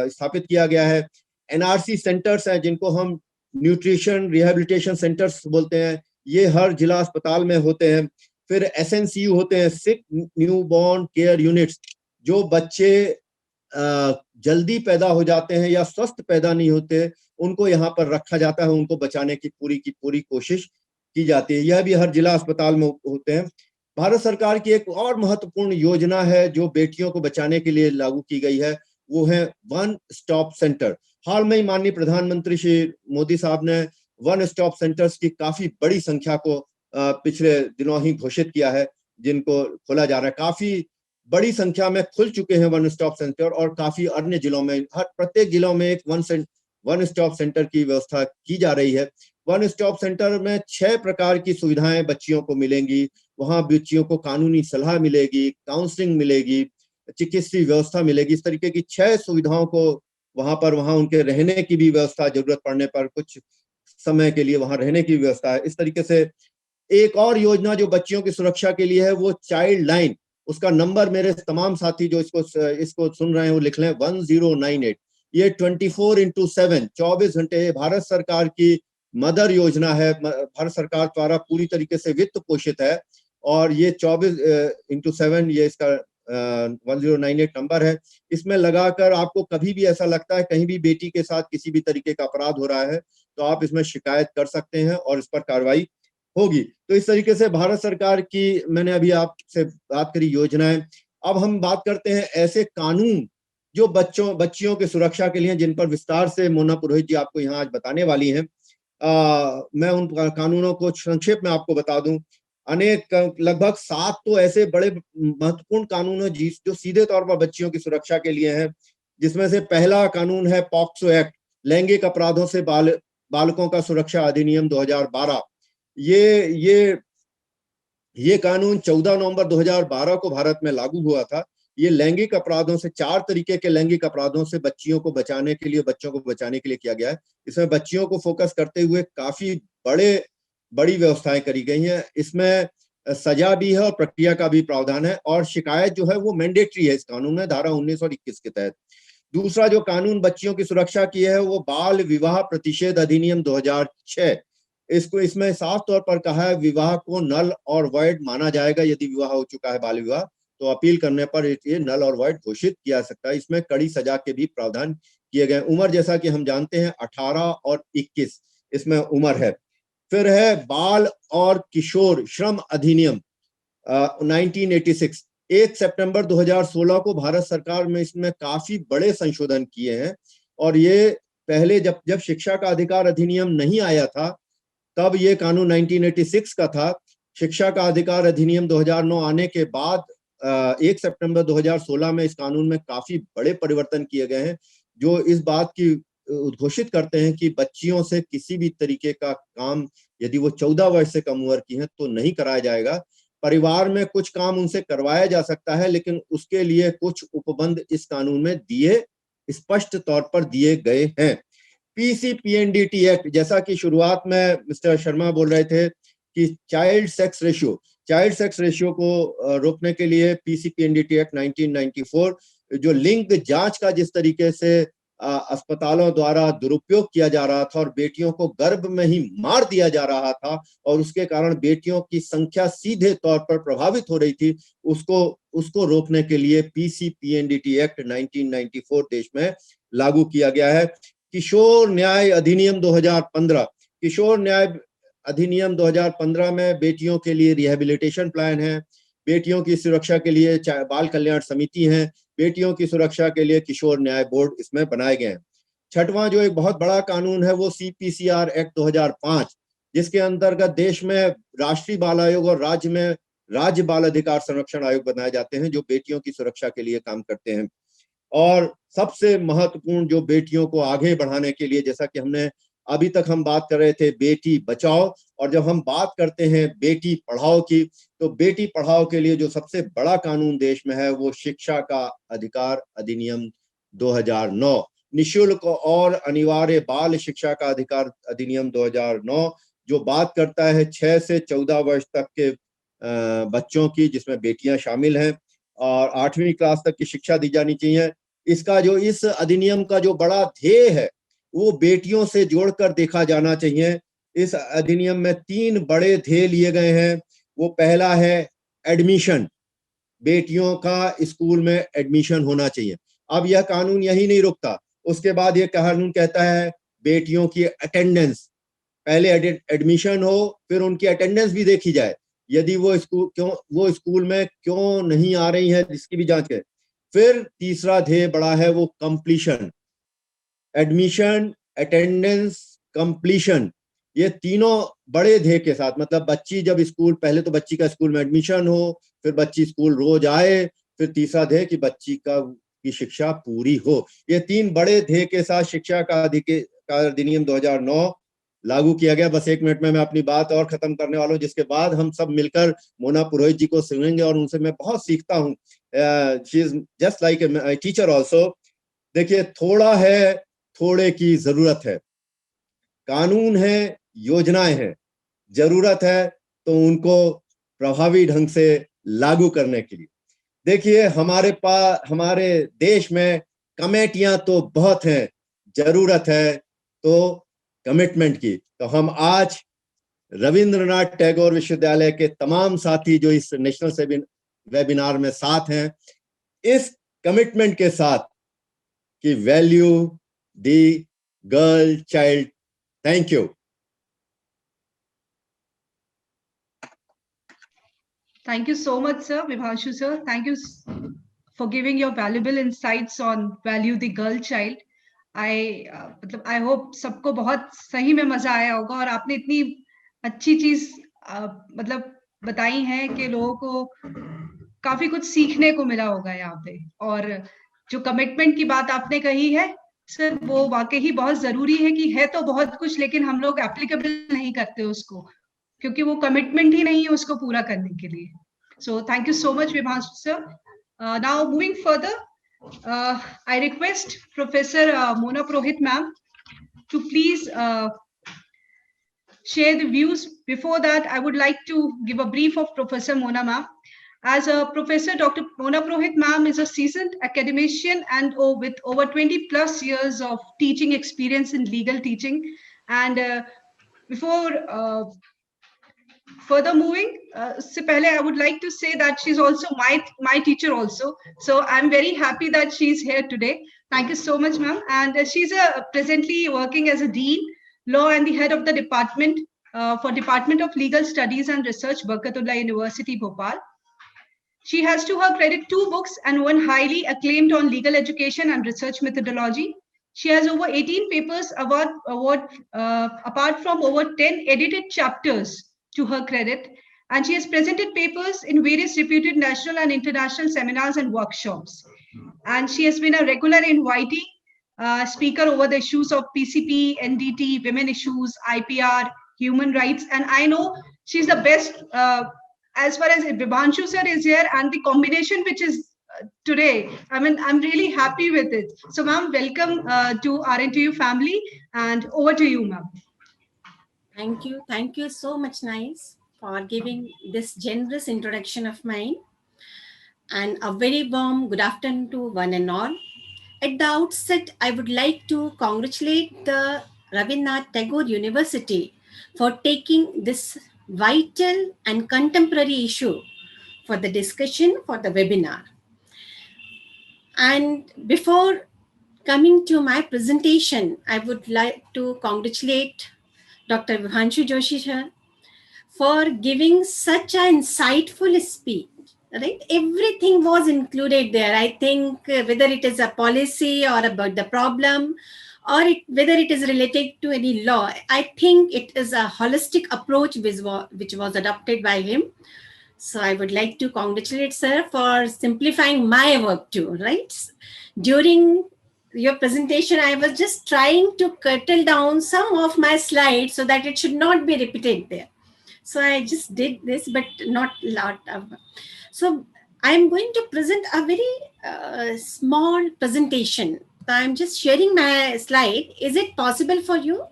Speaker 2: स्थापित किया गया है। NRC सेंटर्स हैं जिनको हम न्यूट्रिशन रिहेबिलिटेशन सेंटर्स बोलते हैं, ये हर जिला अस्पताल में होते हैं। फिर SNCU होते हैं, सिक न्यूबॉर्न केयर यूनिट्स, जो बच्चे जल्दी पैदा हो जाते हैं या स्वस्थ पैदा नहीं होते उनको यहाँ पर रखा जाता है, उनको बचाने की पूरी कोशिश की जाती है। यह भी हर जिला अस्पताल में होते हैं। भारत सरकार की एक और महत्वपूर्ण योजना है जो बेटियों को बचाने के लिए लागू की गई है, वो है वन स्टॉप सेंटर। हाल में ही माननीय प्रधानमंत्री श्री मोदी साहब ने वन स्टॉप सेंटर्स की काफी बड़ी संख्या को पिछले दिनों ही घोषित किया है, जिनको खोला जा रहा है। काफी बड़ी संख्या में खुल चुके हैं वन स्टॉप सेंटर और काफी अन्य जिलों में, हर प्रत्येक जिलों में एक वन स्टॉप सेंटर की व्यवस्था की जा रही है। वन स्टॉप सेंटर में 6 प्रकार की सुविधाएं बच्चियों को मिलेंगी। वहां बच्चियों को कानूनी सलाह मिलेगी, काउंसलिंग मिलेगी, चिकित्सीय व्यवस्था मिलेगी। इस तरीके की 6 सुविधाओं को वहां उनके रहने की भी व्यवस्था, जरूरत पड़ने पर कुछ समय के लिए वहां रहने की व्यवस्था है। इस तरीके से एक और योजना जो बच्चियों की सुरक्षा के लिए है वो चाइल्ड लाइन, उसका नंबर मेरे तमाम साथी जो इसको सुन रहे हैं वो लिख लें, 1098। ये 24/7 24 घंटे भारत सरकार की मदर योजना है, भारत सरकार द्वारा पूरी तरीके से वित्त पोषित है, और ये 24/7 ये इसका 1098 नंबर है। इसमें लगाकर आपको कभी भी ऐसा लगता है कहीं भी बेटी के साथ किसी भी तरीके का अपराध हो रहा है तो आप इसमें शिकायत कर सकते हैं और इस पर कार्रवाई होगी। तो इस तरीके से भारत सरकार की मैंने अभी आपसे बात करी योजनाएं। अब हम बात करते हैं ऐसे कानून जो बच्चियों की सुरक्षा के लिए, जिन पर विस्तार से मोना पुरोहित जी आपको यहाँ आज बताने वाली हैं। मैं उन कानूनों को संक्षेप में आपको बता दूं। लगभग 7 तो ऐसे बड़े महत्वपूर्ण कानून है जो सीधे तौर पर बच्चियों की सुरक्षा के लिए हैं, जिसमें से पहला कानून है पॉक्सो एक्ट, लैंगिक अपराधों से बाल बालकों का सुरक्षा अधिनियम 2012, ये कानून 14 नवंबर 2012 को भारत में लागू हुआ था। ये लैंगिक अपराधों से, 4 तरीके के लैंगिक अपराधों से बच्चियों को बचाने के लिए, बच्चों को बचाने के लिए किया गया है। इसमें बच्चियों को फोकस करते हुए काफी बड़ी व्यवस्थाएं करी गई हैं। इसमें सजा भी है और प्रक्रिया का भी प्रावधान है, और शिकायत जो है वो मैंडेटरी है इस कानून में, धारा 19 और 21 के तहत। दूसरा जो कानून बच्चियों की सुरक्षा की है वो बाल विवाह प्रतिषेध अधिनियम 2006। इसमें साफ तौर पर कहा है विवाह को नल और वॉइड माना जाएगा। यदि विवाह हो चुका है, बाल विवाह, तो अपील करने पर ये नल और वॉइड घोषित किया जा सकता है। इसमें कड़ी सजा के भी प्रावधान किए गए। उम्र जैसा कि हम जानते हैं 18 और 21 इसमें उम्र है। फिर है बाल और किशोर श्रम अधिनियम 1986। 1 सितंबर 2016 को भारत सरकार में इसमें काफी बड़े संशोधन किए हैं। और ये पहले जब शिक्षा का अधिकार अधिनियम नहीं आया था तब ये कानून 1986 का था। शिक्षा का अधिकार अधिनियम 2009 आने के बाद 1 सितंबर 2016 में इस कानून में काफी बड़े परिवर्तन किए गए हैं, जो इस बात की उद्घोषित करते हैं कि बच्चियों से किसी भी तरीके का काम, यदि वो 14 वर्ष से कम उम्र की हैं, तो नहीं कराया जाएगा। परिवार में कुछ काम उनसे करवाया जा सकता है, लेकिन उसके लिए कुछ उपबंध इस कानून में स्पष्ट तौर पर दिए गए हैं। पीसीपीएनडीटी एक्ट, जैसा कि शुरुआत में मिस्टर शर्मा बोल रहे थे कि चाइल्ड सेक्स रेशियो को रोकने के लिए पीसीपीएनडीटी एक्ट 1994, जो लिंग जांच का जिस तरीके से अस्पतालों द्वारा दुरुपयोग किया जा रहा था और बेटियों को गर्भ में ही मार दिया जा रहा था और उसके कारण बेटियों की संख्या सीधे तौर पर प्रभावित हो रही थी, उसको रोकने के लिए पीसीपीएनडीटी एक्ट 1994 देश में लागू किया गया है। किशोर न्याय अधिनियम 2015, किशोर न्याय अधिनियम 2015 में बेटियों के लिए रिहेबिलिटेशन प्लान है, बेटियों की सुरक्षा के लिए बाल कल्याण समिति है, बेटियों की सुरक्षा के लिए किशोर न्याय बोर्ड इसमें बनाए गए हैं। छठवां जो एक बहुत बड़ा कानून है वो सीपीसीआर एक्ट 2005, जिसके अंतर्गत देश में राष्ट्रीय बाल आयोग और राज्य में राज्य बाल अधिकार संरक्षण आयोग बनाए जाते हैं, जो बेटियों की सुरक्षा के लिए काम करते हैं। और सबसे महत्वपूर्ण जो बेटियों को आगे बढ़ाने के लिए, जैसा कि हमने अभी तक हम बात कर रहे थे बेटी बचाओ, और जब हम बात करते हैं बेटी पढ़ाओ की, तो बेटी पढ़ाओ के लिए जो सबसे बड़ा कानून देश में है वो शिक्षा का अधिकार अधिनियम 2009, निःशुल्क और अनिवार्य बाल शिक्षा का अधिकार अधिनियम 2009, जो बात करता है 6 से 14 वर्ष तक के बच्चों की, जिसमें बेटियां शामिल हैं, और 8वीं क्लास तक की शिक्षा दी जानी चाहिए। इस अधिनियम का जो बड़ा ध्येय है वो बेटियों से जोड़कर देखा जाना चाहिए। इस अधिनियम में 3 बड़े ध्येय लिए गए हैं। वो पहला है एडमिशन, बेटियों का स्कूल में एडमिशन होना चाहिए। अब यह कानून यही नहीं रुकता, उसके बाद यह कानून कहता है बेटियों की अटेंडेंस, पहले एडमिशन हो फिर उनकी अटेंडेंस भी देखी जाए, यदि वो स्कूल में क्यों नहीं आ रही है जिसकी भी जांच करें। फिर तीसरा ध्येय बड़ा है वो कंप्लीशन, एडमिशन, अटेंडेंस, कंप्लीशन, ये तीनों बड़े ध्येय के साथ, मतलब बच्ची जब स्कूल, पहले तो बच्ची का स्कूल में एडमिशन हो, फिर बच्ची स्कूल रोज आए, फिर तीसरा ध्येय कि बच्ची की शिक्षा पूरी हो। ये 3 बड़े ध्येय के साथ शिक्षा का अधिनियम 2009 लागू किया गया। बस 1 मिनट में मैं अपनी बात और खत्म करने वाला हूँ, जिसके बाद हम सब मिलकर मोना पुरोहित जी को सुनेंगे और उनसे मैं बहुत सीखता हूँ। She is just like a teacher also. देखिए, थोड़े की जरूरत है, कानून है, योजनाएं हैं, जरूरत है तो उनको प्रभावी ढंग से लागू करने के लिए। देखिए, हमारे देश में कमेटियां तो बहुत हैं, जरूरत है तो कमिटमेंट की। तो हम आज रविंद्रनाथ टैगोर विश्वविद्यालय के तमाम साथी जो इस नेशनल वेबिनार में साथ हैं, इस कमिटमेंट के साथ कि value the girl child. Thank you.
Speaker 1: Thank you so much, sir. Vibhashu sir, thank you for giving your valuable insights on value the girl child. I hope सबको बहुत सही में मजा आया होगा और आपने इतनी अच्छी चीज बताई है कि लोगों को काफी कुछ सीखने को मिला होगा यहाँ पे। और जो कमिटमेंट की बात आपने कही है सर वो वाकई ही बहुत जरूरी है कि है तो बहुत कुछ, लेकिन हम लोग एप्लीकेबल नहीं करते उसको, क्योंकि वो कमिटमेंट ही नहीं है उसको पूरा करने के लिए. So thank you so much, Vibhanshu sir. Now moving further, I request Professor Mona Prohit ma'am to please share the views. Before that, I would like to give a brief of Professor Mona ma'am. As a professor, Dr. Mona Prohit ma'am is a seasoned academician and with over 20 plus years of teaching experience in legal teaching. And before further moving, se pehle I would like to say that she's also my teacher also. So I'm very happy that she's here today. Thank you so much, ma'am. And she's presently working as a dean, law, and the head of the department for Department of Legal Studies and Research, Barkatullah University, Bhopal. She has to her credit 2 books and one highly acclaimed on legal education and research methodology. She has over 18 papers apart from over 10 edited chapters to her credit. And she has presented papers in various reputed national and international seminars and workshops. And she has been a regular in YT, speaker over the issues of PCP, NDT, women issues, IPR, human rights. And I know she's the best as far as Vibhanshu sir is here, and the combination which is today, I mean, I'm really happy with it. So ma'am, welcome to RNTU family, and over to you, ma'am.
Speaker 4: Thank you. Thank you so much, Nice, for giving this generous introduction of mine. And a very warm good afternoon to one and all. At the outset, I would like to congratulate the Rabindranath Tagore University for taking this vital and contemporary issue for the discussion for the webinar. And before coming to my presentation, I would like to congratulate Dr. Vibhanshu Joshi sir for giving such an insightful speech. Right, everything was included there. I think whether it is a policy or about the problem, or whether it is related to any law, I think it is a holistic approach which was adopted by him. So I would like to congratulate sir for simplifying my work too. Right, during your presentation, I was just trying to curtail down some of my slides so that it should not be repeated there. So I just did this, but not a lot of. So I'm going to present a very small presentation. So I'm just sharing my slide. Is it possible for you?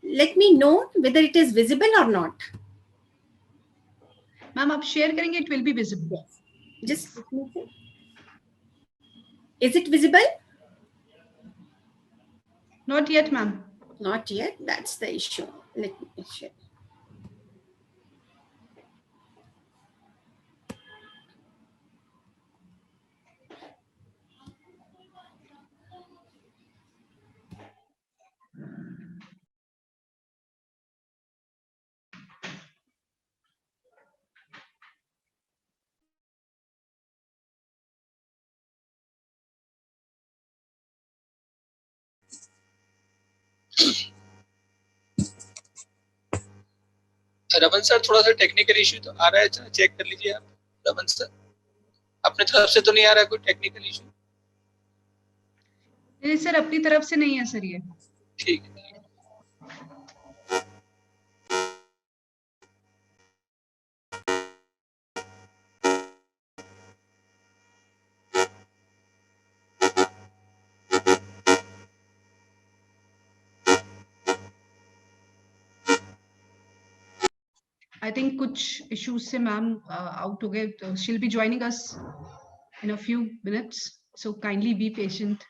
Speaker 4: Let me know whether it is visible or not.
Speaker 1: Ma'am, आप share करेंगे, it will be visible.
Speaker 4: Just let me see. Is it visible?
Speaker 1: Not yet, ma'am.
Speaker 4: Not yet. That's the issue. Let me share.
Speaker 3: Raman sir, थोड़ा सा technical issue तो आ रहा है, check कर लीजिए आप। रमन सर, अपने तरफ से तो नहीं आ रहा है कोई टेक्निकल इशू?
Speaker 1: नहीं सर, अपनी तरफ से नहीं है सर ये।
Speaker 3: ठीक है।
Speaker 1: I think कुछ issues से मैम out हो गए, तो she'll be joining us in a few minutes, so kindly be patient.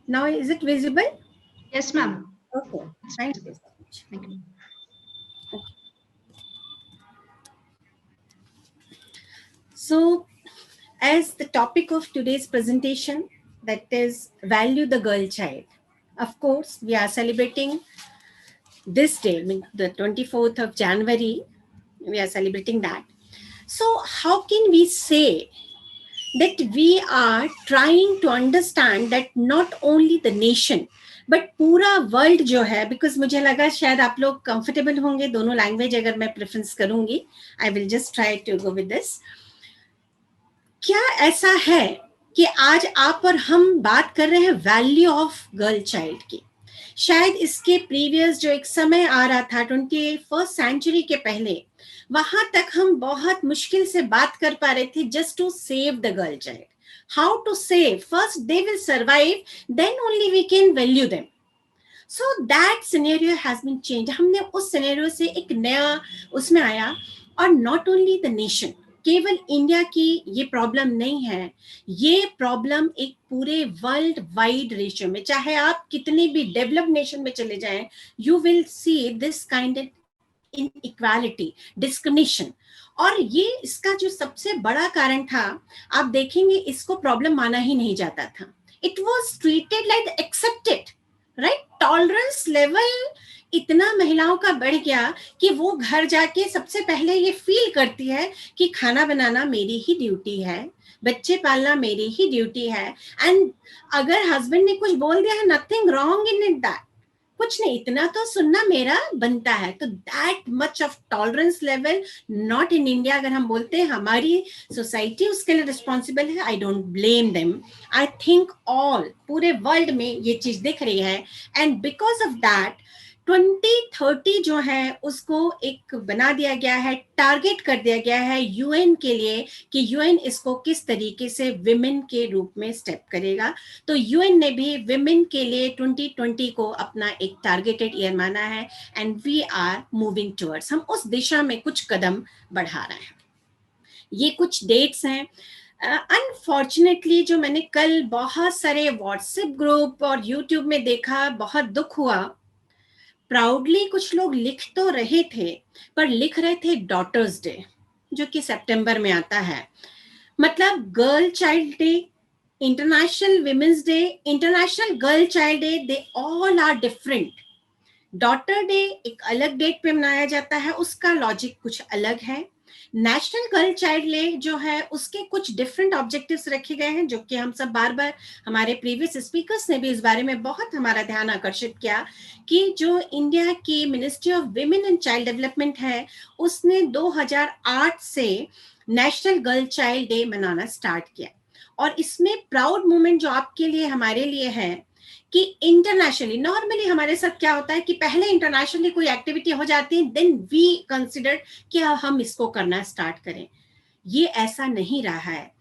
Speaker 4: Now, is it visible?
Speaker 1: Yes, ma'am.
Speaker 4: Okay. Thank you.
Speaker 1: Thank you.
Speaker 4: So, as the topic of today's presentation, that is value the girl child. Of course, we are celebrating this day, I mean, the 24th of January, we are celebrating that. So how can we say that we are trying to understand that not only the nation but पूरा world जो है, because मुझे लगा शायद आप लोग comfortable होंगे दोनों लैंग्वेज अगर मैं प्रेफरेंस करूंगी, I will just try to go with this. क्या ऐसा है कि आज आप और हम बात कर रहे हैं वैल्यू ऑफ गर्ल चाइल्ड की? शायद इसके प्रीवियस जो एक समय आ रहा था 21st सेंचुरी के पहले, वहां तक हम बहुत मुश्किल से बात कर पा रहे थे just to save the girl child. How to save? First, they will survive, then only we can value them. So that scenario has been changed. हमने उस scenario से एक नया उसमें आया. और not only the nation, केवल इंडिया की ये प्रॉब्लम नहीं है, ये प्रॉब्लम एक पूरे वर्ल्ड वाइड रेशियो में, चाहे आप कितने भी डेवलप्ड नेशन में चले जाएं, you will see this kind of inequality, discrimination. और ये इसका जो सबसे बड़ा कारण था, आप देखेंगे इसको प्रॉब्लम माना ही नहीं जाता था. It was treated like accepted, right? Tolerance level इतना महिलाओं का बढ़ गया कि वो घर जाके सबसे पहले ये फील करती है कि खाना बनाना मेरी ही ड्यूटी है, बच्चे पालना मेरी ही ड्यूटी है. एंड अगर हस्बैंड ने कुछ बोल दिया है, nothing wrong in it, that कुछ नहीं, इतना तो सुनना मेरा बनता है. तो that much of tolerance level not in India. अगर हम बोलते हैं हमारी सोसाइटी उसके लिए रिस्पॉन्सिबल है, I don't blame them. I think all पूरे वर्ल्ड में ये चीज दिख रही है. एंड बिकॉज ऑफ दैट 2030 जो है उसको एक बना दिया गया है, टारगेट कर दिया गया है यूएन के लिए कि यूएन इसको किस तरीके से विमेन के रूप में स्टेप करेगा. तो यूएन ने भी विमेन के लिए 2020 को अपना एक टारगेटेड ईयर माना है. And we are moving towards, हम उस दिशा में कुछ कदम बढ़ा रहे हैं. ये कुछ डेट्स हैं. अनफॉर्चुनेटली जो मैंने कल बहुत सारे व्हाट्सएप ग्रुप और यूट्यूब में देखा, बहुत दुख हुआ. प्राउडली कुछ लोग लिख तो रहे थे, पर लिख रहे थे डॉटर्स डे, जो कि सितंबर में आता है. मतलब girl child day, international women's day, international girl child day, they all are different. Daughter day एक अलग डेट पे मनाया जाता है, उसका लॉजिक कुछ अलग है. नेशनल गर्ल चाइल्ड डे जो है उसके कुछ डिफरेंट ऑब्जेक्टिव्स रखे गए हैं, जो कि हम सब बार बार, हमारे प्रीवियस स्पीकर्स ने भी इस बारे में बहुत हमारा ध्यान आकर्षित किया कि जो इंडिया की ministry of women and child development है, उसने 2008 से नेशनल गर्ल चाइल्ड डे मनाना स्टार्ट किया. और इसमें प्राउड मोमेंट जो आपके लिए हमारे लिए है कि इंटरनेशनली, नॉर्मली हमारे साथ क्या होता है कि पहले इंटरनेशनली कोई एक्टिविटी हो जाती है, देन वी कंसिडर कि हम इसको करना स्टार्ट करें. ये ऐसा नहीं रहा है.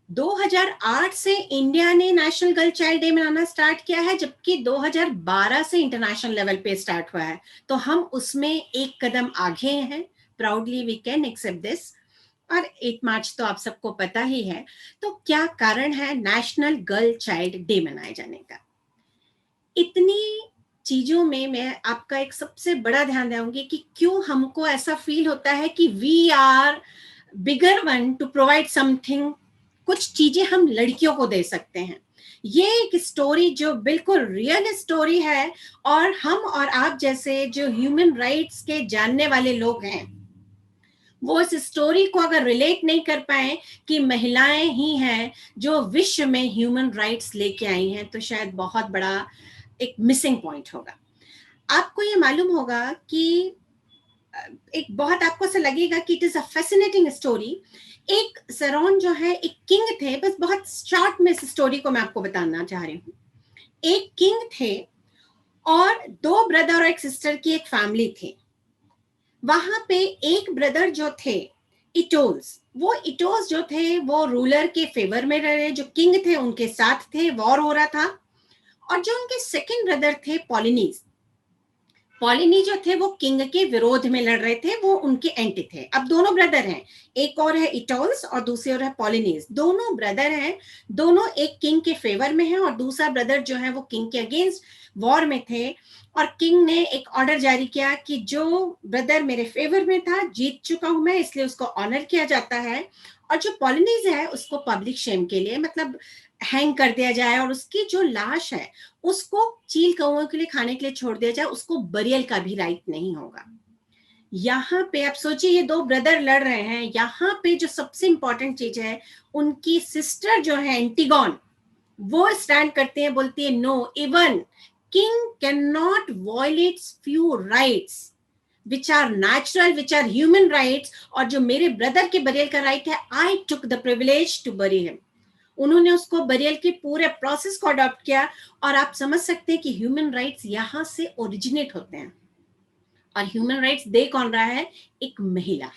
Speaker 4: 2008 से इंडिया ने नेशनल गर्ल चाइल्ड डे मनाना स्टार्ट किया है, जबकि 2012 से इंटरनेशनल लेवल पे स्टार्ट हुआ है. तो हम उसमें एक कदम आगे हैं. Proudly we can accept this. और 8 मार्च तो आप सबको पता ही है. तो क्या कारण है नेशनल गर्ल चाइल्ड डे मनाए जाने का? इतनी चीजों में मैं आपका एक सबसे बड़ा ध्यान दूंगी कि क्यों हमको ऐसा फील होता है कि we are bigger one to provide something. कुछ चीजें हम लड़कियों को दे सकते हैं. ये एक स्टोरी जो बिल्कुल रियल स्टोरी है, और हम और आप जैसे जो ह्यूमन राइट्स के जानने वाले लोग हैं, वो इस स्टोरी को अगर रिलेट नहीं कर पाए कि महिलाएं ही हैं जो विश्व में ह्यूमन राइट्स लेके आई हैं, तो शायद बहुत बड़ा एक मिसिंग पॉइंट होगा. आपको ये मालूम होगा कि एक बहुत आपको ऐसा लगेगा कि it is a fascinating story. एक सरोन जो है एक किंग थे, बस बहुत शॉर्ट में इस स्टोरी को मैं आपको बताना चाह रही हूँ. एक किंग थे और 2 ब्रदर और एक सिस्टर की एक फैमिली थी. वहां पे एक ब्रदर जो थे इटोल्स, वो इटोल्स जो थे वो रूलर के फेवर में रहे, जो किंग थे उनके साथ थे, वॉर हो रहा था. और जो उनके सेकंड ब्रदर थे पॉलिनीज, पॉलिनी जो थे वो किंग के विरोध में लड़ रहे थे, वो उनके एंटी थे. अब दोनों ब्रदर हैं, एक और है इटोल्स और दूसरे और है पॉलिनीज. दोनों ब्रदर हैं, दोनों एक किंग के फेवर में हैं, और दूसरा ब्रदर जो है वो किंग के अगेंस्ट वॉर में थे. और किंग ने एक ऑर्डर जारी किया कि जो ब्रदर मेरे फेवर में था, जीत चुका हूं मैं, इसलिए उसको ऑनर किया जाता है, और जो पॉलिनीज है उसको पब्लिक शेम के लिए, मतलब हैंग कर दिया जाए और उसकी जो लाश है उसको चील कौओं के लिए खाने के लिए छोड़ दिया जाए, उसको बरियल का भी राइट नहीं होगा। यहाँ पे आप सोचिए, ये दो ब्रदर लड़ रहे हैं, यहाँ पे जो सबसे इंपॉर्टेंट चीज है, उनकी सिस्टर जो है एंटीगॉन, वो स्टैंड करती है, बोलती है no, even king can not violate few rights which are natural, which are human rights, और जो मेरे ब्रदर के बरियल का राइट है, I took the privilege to bury him। उन्होंने उसको बरियल के पूरे प्रोसेस को अडॉप्ट किया। और आप समझ सकते हैं कि ह्यूमन राइट्स यहाँ से ओरिजिनेट होते हैं। और ह्यूमन राइट्स दे कौन रहा है? एक महिला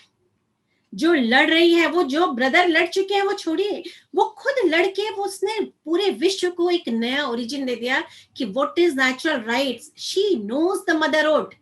Speaker 4: जो लड़ रही है। वो जो ब्रदर लड़ चुके हैं वो छोड़िए, वो खुद लड़के वो उसने पूरे विश्व को एक नया ओरिजिन दे दिया कि what is natural rights. She knows the motherhood.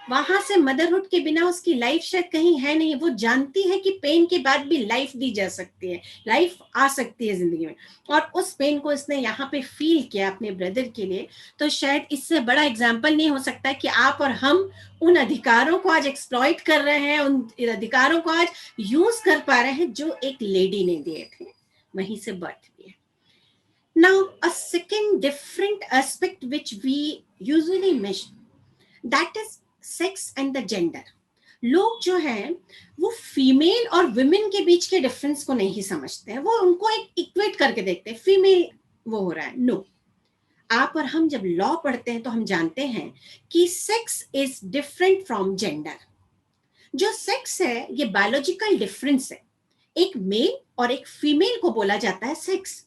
Speaker 4: वहां से मदरहुड के बिना उसकी लाइफ शायद कहीं है नहीं। वो जानती है कि पेन के बाद भी लाइफ दी जा सकती है, लाइफ आ सकती है जिंदगी में, और उस पेन को इसने यहाँ पे फील किया अपने ब्रदर के लिए। तो शायद इससे बड़ा एग्जाम्पल नहीं हो सकता कि आप और हम उन अधिकारों को आज एक्सप्लॉइट कर रहे हैं, उन अधिकारों को आज यूज कर पा रहे हैं जो एक लेडी ने दिए थे, वहीं से बर्थ दिए। Now a second different aspect which we usually miss, that is sex and the gender. लोग जो हैं वो फीमेल और विमेन के बीच के डिफरेंस को नहीं समझते हैं, वो उनको एक इक्वेट करके देखते हैं, फीमेल वो हो रहा है। नो, आप और हम जब लॉ पढ़ते हैं तो हम जानते हैं कि sex is different from gender. जो सेक्स है ये बायोलॉजिकल डिफरेंस है, एक मेल और एक फीमेल को बोला जाता है सेक्स।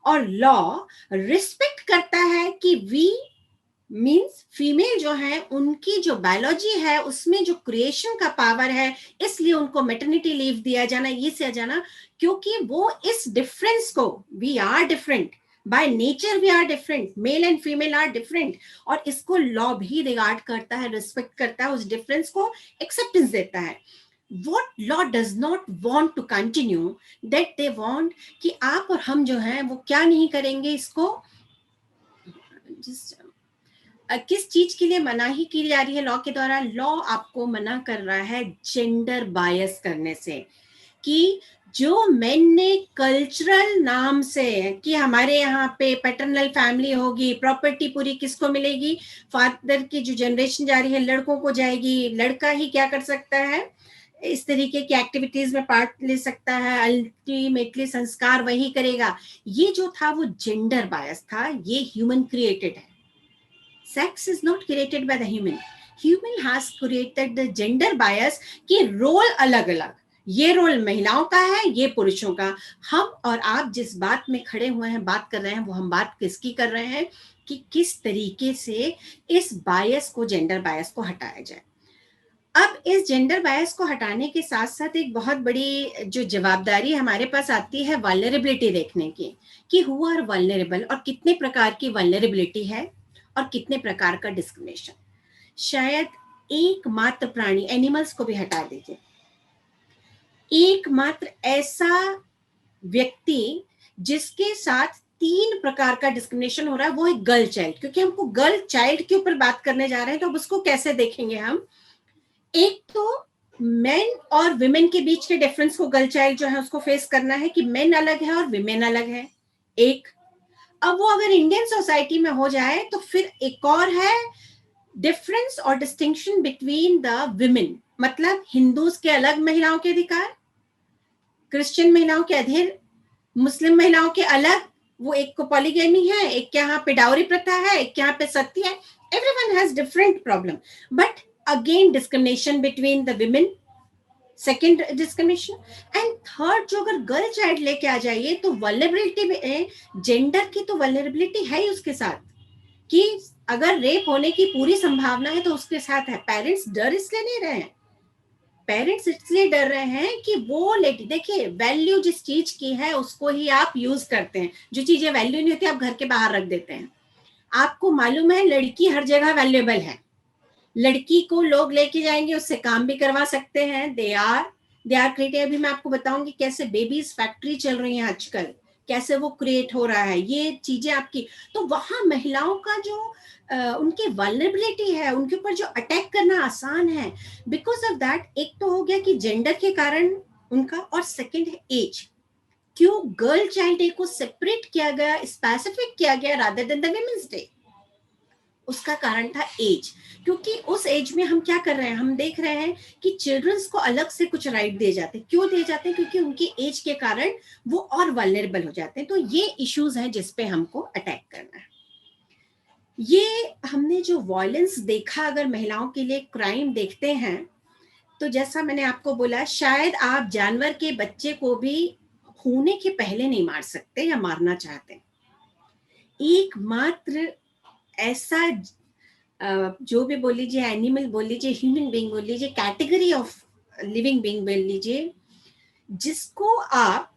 Speaker 4: और लॉ रिस्पेक्ट करता है कि वी मीन्स फीमेल जो है उनकी जो बायोलॉजी है उसमें जो क्रिएशन का पावर है, इसलिए उनको मैटरनिटी लीव दिया जाना, ये से जाना, क्योंकि वो इस डिफरेंस को, we are different by nature, we are different, male and female are different, और इसको लॉ भी रिगार्ड करता है, रिस्पेक्ट करता है, उस डिफरेंस को एक्सेप्टेंस देता है। What law does not want to continue, that they want कि आप और हम जो हैं वो क्या नहीं करेंगे, इसको किस चीज के लिए मनाही की जा रही है लॉ के द्वारा? लॉ आपको मना कर रहा है जेंडर बायस करने से, कि जो मेन ने कल्चरल नाम से कि हमारे यहाँ पे पैटर्नल फैमिली होगी, प्रॉपर्टी पूरी किसको मिलेगी? फादर की जो जनरेशन जा रही है लड़कों को जाएगी, लड़का ही क्या कर सकता है, इस तरीके की एक्टिविटीज में पार्ट ले सकता है, अल्टीमेटली संस्कार वही करेगा। ये जो था वो जेंडर बायस था, ये ह्यूमन क्रिएटेड है। Sex is not created by the human. Human has created the gender bias कि रोल अलग अलग, ये रोल महिलाओं का है, ये पुरुषों का। हम और आप जिस बात में खड़े हुए हैं, बात कर रहे हैं, वो हम बात किसकी कर रहे हैं कि किस तरीके से इस बायस को, जेंडर बायस को हटाया जाए। अब इस जेंडर बायस को हटाने के साथ साथ एक बहुत बड़ी जो जवाबदारी हमारे पास आती है वल्नरेबिलिटी देखने की, कि हु आर वल्नरेबल और कितने प्रकार की वल्नरेबिलिटी है और कितने प्रकार का डिस्क्रिमिनेशन। शायद एकमात्र प्राणी, एनिमल्स को भी हटा दीजिए, एकमात्र ऐसा व्यक्ति जिसके साथ 3 प्रकार का डिस्क्रिमिनेशन हो रहा है वो है गर्ल चाइल्ड। क्योंकि हमको गर्ल चाइल्ड के ऊपर बात करने जा रहे हैं तो अब उसको कैसे देखेंगे हम? एक तो मेन और विमेन के बीच के डिफरेंस को गर्ल चाइल्ड जो है उसको फेस करना है कि मेन अलग है और विमेन अलग है, एक। अब वो अगर इंडियन सोसाइटी में हो जाए तो फिर एक और है डिफरेंस और डिस्टिंक्शन बिटवीन द विमेन, मतलब हिंदूज के अलग महिलाओं के अधिकार, क्रिश्चियन महिलाओं के अधीन, मुस्लिम महिलाओं के अलग, वो एक को पॉलीगैमी है, एक के यहाँ पे डाउरी प्रथा है, एक के यहाँ पे सती है। Everyone has different problem, but again discrimination between the women, second discrimination. And third जो अगर गर्ल चाइल्ड लेके आ जाइए तो वल्नरेबिलिटी में, जेंडर की तो वल्नरेबिलिटी है ही उसके साथ, कि अगर रेप होने की पूरी संभावना है तो उसके साथ है। पेरेंट्स डर इसलिए नहीं रहे हैं, पेरेंट्स इसलिए डर रहे हैं कि वो लेडी, देखिए वैल्यू जिस चीज की है उसको ही आप यूज करते हैं, जो चीजें वैल्यू नहीं होती आप घर के बाहर रख देते हैं। आपको मालूम है लड़की हर जगह वैल्यूएबल है, लड़की को लोग लेके जाएंगे, उससे काम भी करवा सकते हैं, दे आर क्रिएटिव। अभी मैं आपको बताऊंगी कैसे बेबीज फैक्ट्री चल रही है आजकल, कैसे वो क्रिएट हो रहा है, ये चीजें आपकी। तो वहां महिलाओं का जो उनकी वल्नरेबिलिटी है, उनके ऊपर जो अटैक करना आसान है, बिकॉज ऑफ दैट। एक तो हो गया कि जेंडर के कारण उनका, और सेकंड है एज। क्यों गर्ल चाइल्ड डे को सेपरेट किया गया, स्पेसिफिक किया गया rather than the women's day? उसका कारण था एज, क्योंकि उस एज में हम क्या कर रहे हैं, हम देख रहे हैं कि चिल्ड्रंस को अलग से कुछ राइट दिए जाते हैं। क्यों दिए जाते हैं? क्योंकि उनकी एज के कारण वो और वल्नरेबल हो जाते हैं। तो ये इश्यूज हैं जिस पे हमको अटैक करना है। ये हमने जो वायलेंस देखा, अगर महिलाओं के लिए क्राइम देखते हैं, तो जैसा मैंने आपको बोला, शायद आप जानवर के बच्चे को भी होने के पहले नहीं मार सकते या मारना चाहते। एकमात्र ऐसा जो भी बोल लीजिए, एनिमल बोल लीजिए, ह्यूमन बीइंग बोल लीजिए, कैटेगरी ऑफ लिविंग बीइंग बोल लीजिए, जिसको आप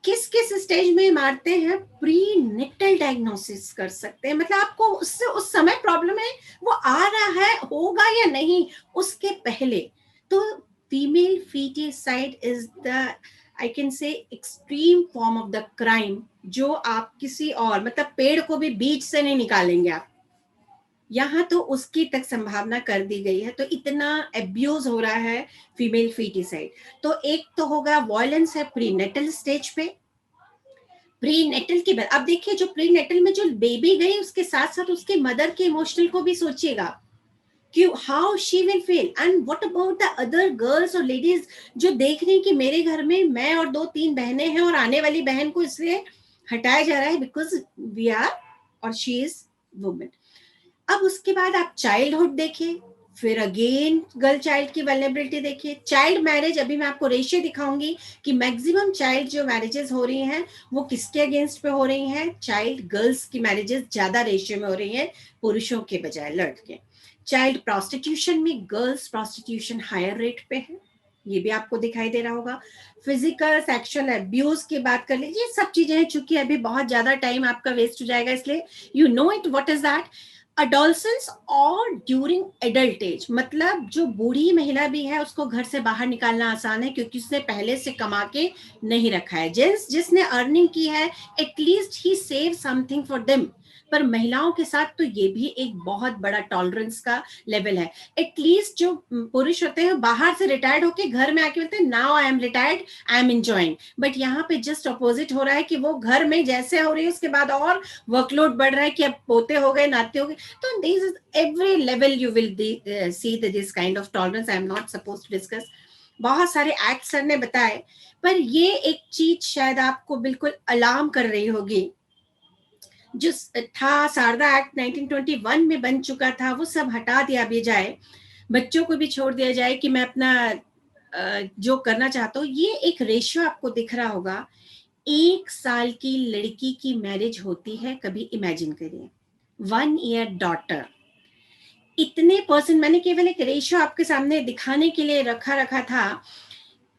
Speaker 4: किस किस स्टेज में मारते हैं, प्री नेटल डायग्नोसिस कर सकते हैं। मतलब आपको उससे उस समय प्रॉब्लम है, वो आ रहा है, होगा या नहीं, उसके पहले। तो female foeticide is the, I can say, extreme form of the crime, जो आप किसी और, मतलब पेड़ को भी बीज से नहीं निकालेंगे आप, यहाँ तो उसकी तक संभावना कर दी गई है। तो इतना एब्यूज हो रहा है फीमेल फीटिसाइड। तो एक तो होगा वायलेंस है प्री नेटल स्टेज पे। प्री नेटल की बात, अब देखिए, जो प्री नेटल में जो बेबी गई, उसके साथ साथ उसके मदर के इमोशनल को भी सोचिएगा कि how she will feel. And what about the other girls और लेडीज जो देख रही हैं कि मेरे घर में मैं और 2-3 बहनें हैं और आने वाली बहन को इसलिए हटाया जा रहा है बिकॉज वी आर और शी इज वुमेन। अब उसके बाद आप चाइल्डहुड देखिए, फिर अगेन गर्ल चाइल्ड की वल्नरेबिलिटी देखिए। चाइल्ड मैरिज, अभी मैं आपको रेशियो दिखाऊंगी कि मैक्सिमम चाइल्ड जो मैरिजेस हो रही हैं वो किसके अगेंस्ट पे हो रही हैं। चाइल्ड गर्ल्स की मैरिजेस ज्यादा रेशियो में हो रही हैं पुरुषों के बजाय लड़के। चाइल्ड प्रोस्टिट्यूशन में गर्ल्स प्रोस्टिट्यूशन हायर रेट पे है, ये भी आपको दिखाई दे रहा होगा। फिजिकल सेक्सुअल अब्यूज की बात कर लीजिए, सब चीजें हैं। चूंकि अभी बहुत ज्यादा टाइम आपका वेस्ट हो जाएगा, इसलिए you know it what is that. Adolescence और ड्यूरिंग एडल्ट एज, मतलब जो बूढ़ी महिला भी है उसको घर से बाहर निकालना आसान है क्योंकि उसने पहले से कमा के नहीं रखा है। जिसने अर्निंग की है, at least he save something for them. पर महिलाओं के साथ तो ये भी एक बहुत बड़ा टॉलरेंस का लेवल है। एटलीस्ट जो पुरुष होते हैं बाहर से रिटायर्ड होके घर में आके बोलते हैं now I am retired, I am enjoying. But यहाँ पे जस्ट अपोजिट हो रहा है कि वो घर में जैसे हो रही है उसके बाद और वर्कलोड बढ़ रहा है कि अब पोते हो गए, नाते हो गए। तो this is every level you will see this kind of tolerance. I am not suppose to discuss. बहुत सारे एक्ट सर ने बताए, पर ये एक चीज शायद आपको बिल्कुल अलार्म कर रही होगी। जो था शारदा एक्ट 1921 में बन चुका था, वो सब हटा दिया भी जाए, बच्चों को भी छोड़ दिया जाए कि मैं अपना जो करना चाहता हूँ। ये एक रेशियो आपको दिख रहा होगा, 1 साल की लड़की की मैरिज होती है, कभी इमेजिन करिए, 1 ईयर डॉटर। इतने परसेंट, मैंने केवल एक रेशियो आपके सामने दिखाने के लिए रखा था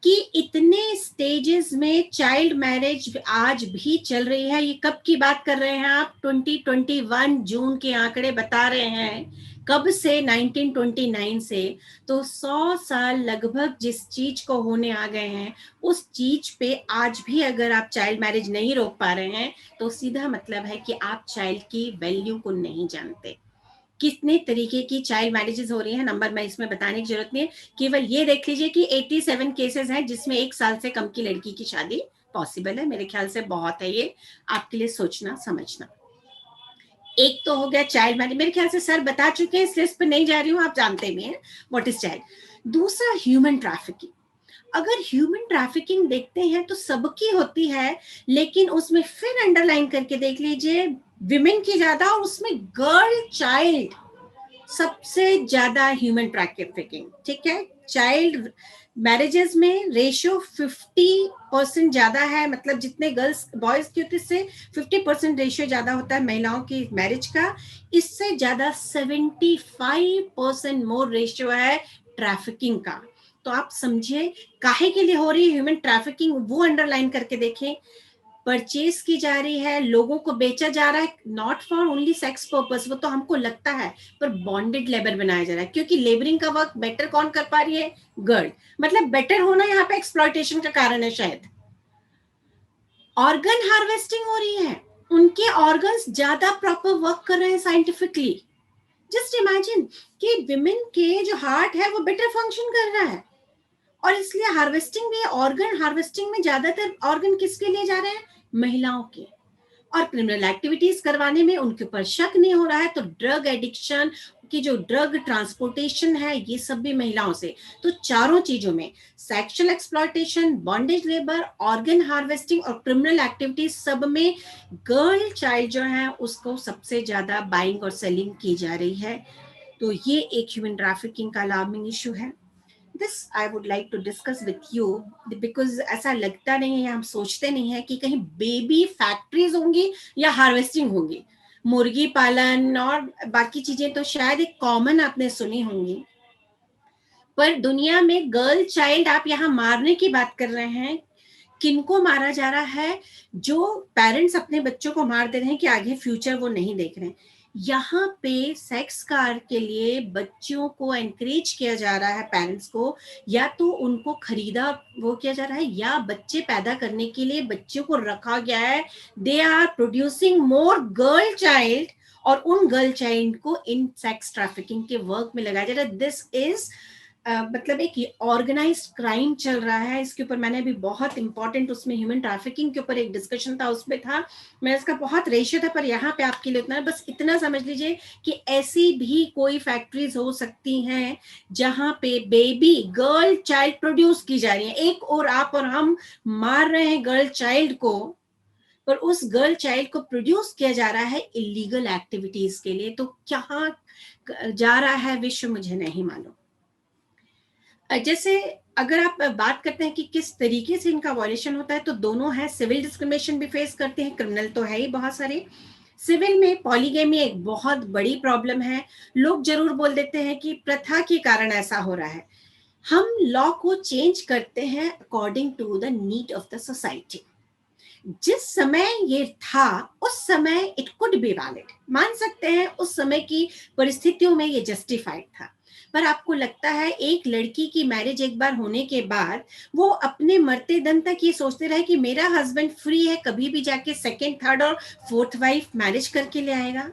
Speaker 4: कि इतने स्टेजेस में चाइल्ड मैरिज आज भी चल रही है। ये कब की बात कर रहे हैं आप? 2021 जून के आंकड़े बता रहे हैं। कब से? 1929 से। तो 100 साल लगभग जिस चीज को होने आ गए हैं, उस चीज पे आज भी अगर आप चाइल्ड मैरिज नहीं रोक पा रहे हैं तो सीधा मतलब है कि आप चाइल्ड की वैल्यू को नहीं जानते। कितने तरीके की चाइल्ड मैरिजेस हो रही हैं, नंबर मैं इसमें बताने की जरूरत नहीं है। केवल ये देख लीजिए कि 87 केसेस हैं जिसमें 1 साल से कम की लड़की की शादी पॉसिबल है। मेरे ख्याल से बहुत है ये आपके लिए सोचना समझना। एक तो हो गया चाइल्ड मैरिज, मेरे ख्याल से सर बता चुके हैं, इस लिस्ट पे नहीं जा रही हूँ, आप जानते भी हैं व्हाट इज चाइल्ड। दूसरा ह्यूमन ट्रैफिकिंग। अगर ह्यूमन ट्रैफिकिंग देखते हैं तो सबकी होती है, लेकिन उसमें फिर अंडरलाइन करके देख लीजिए विमेन की ज्यादा, और उसमें गर्ल चाइल्ड सबसे ज्यादा ह्यूमन ट्रैफिकिंग। ठीक है, चाइल्ड मैरिजेस में रेशियो 50% ज्यादा है, मतलब जितने गर्ल्स बॉयज की होती है 50% रेशियो ज्यादा होता है महिलाओं की मैरिज का। इससे ज्यादा 75% मोर रेशियो है ट्रैफिकिंग का। तो आप समझिए काहे के लिए हो रही है ह्यूमन ट्रैफिकिंग, वो अंडरलाइन करके देखें। परचेज की जा रही है, लोगों को बेचा जा रहा है, not for only sex purpose, वो तो हमको लगता है, पर बॉन्डेड लेबर बनाया जा रहा है। क्योंकि लेबरिंग का वर्क बेटर कौन कर पा रही है? गर्ल। मतलब बेटर होना यहाँ पे एक्सप्लॉयटेशन का कारण है शायद। ऑर्गन हार्वेस्टिंग हो रही है, उनके ऑर्गन्स ज्यादा प्रॉपर वर्क कर रहे हैं साइंटिफिकली। जस्ट इमेजिन कि विमेन के जो हार्ट है वो बेटर फंक्शन कर रहा है, और इसलिए हार्वेस्टिंग भी, ऑर्गन हार्वेस्टिंग में ज्यादातर ऑर्गन किसके लिए जा रहे हैं? महिलाओं के। और क्रिमिनल एक्टिविटीज करवाने में उनके ऊपर शक नहीं हो रहा है, तो ड्रग एडिक्शन की जो ड्रग ट्रांसपोर्टेशन है ये सब भी महिलाओं से। तो चारों चीजों में, sexual exploitation, bondage labour, organ harvesting और क्रिमिनल एक्टिविटीज, सब में गर्ल चाइल्ड जो है उसको सबसे ज्यादा बाइंग और सेलिंग की जा रही है। तो ये एक ह्यूमन ट्रैफिकिंग का अलार्मिंग इशू है। This I would like to discuss with you because ऐसा लगता नहीं है, हम सोचते नहीं है कि कहीं बेबी फैक्ट्रीज होंगी या हार्वेस्टिंग होगी। मुर्गी पालन और बाकी चीजें तो शायद एक कॉमन आपने सुनी होंगी, पर दुनिया में गर्ल चाइल्ड आप यहाँ मारने की बात कर रहे हैं। किनको मारा जा रहा है? जो पेरेंट्स अपने बच्चों को मार दे रहे हैं कि आगे फ्यूचर वो नहीं देख रहे हैं। यहाँ पे सेक्स कार के लिए बच्चों को एनकरेज किया जा रहा है, पेरेंट्स को, या तो उनको खरीदा वो किया जा रहा है, या बच्चे पैदा करने के लिए बच्चों को रखा गया है। They are producing more girl child, और उन गर्ल चाइल्ड को इन सेक्स ट्रैफिकिंग के वर्क में लगाया जा रहा है। दिस इज मतलब एक ऑर्गेनाइज्ड क्राइम चल रहा है। इसके ऊपर मैंने अभी बहुत इंपॉर्टेंट, उसमें ह्यूमन ट्रैफिकिंग के ऊपर एक डिस्कशन था, उसमें था, मैं इसका बहुत रेशियो था, पर यहाँ पे आपके लिए उतना, बस इतना समझ लीजिए कि ऐसी भी कोई फैक्ट्रीज हो सकती हैं जहां पे बेबी गर्ल चाइल्ड प्रोड्यूस की जा रही है। एक और आप और हम मार रहे हैं गर्ल चाइल्ड को, पर उस गर्ल चाइल्ड को प्रोड्यूस किया जा रहा है इलीगल एक्टिविटीज के लिए। तो क्या जा रहा है विश्व, मुझे नहीं मालूम। जैसे अगर आप बात करते हैं कि किस तरीके से इनका वॉयलेशन होता है, तो दोनों है। सिविल डिस्क्रिमिनेशन भी फेस करते हैं, क्रिमिनल तो है ही बहुत सारे। सिविल में पॉलीगेमी एक बहुत बड़ी प्रॉब्लम है। लोग जरूर बोल देते हैं कि प्रथा के कारण ऐसा हो रहा है। हम लॉ को चेंज करते हैं according to the need of the society. जिस समय ये था उस समय इट कुड बी वैलिड, मान सकते हैं उस समय की परिस्थितियों में ये जस्टिफाइड था। पर आपको लगता है एक लड़की की मैरिज एक बार होने के बाद वो अपने मरते दम तक ये सोचते रहे कि मेरा हस्बैंड फ्री है, कभी भी जाके सेकेंड, थर्ड और फोर्थ वाइफ मैरिज करके ले आएगा?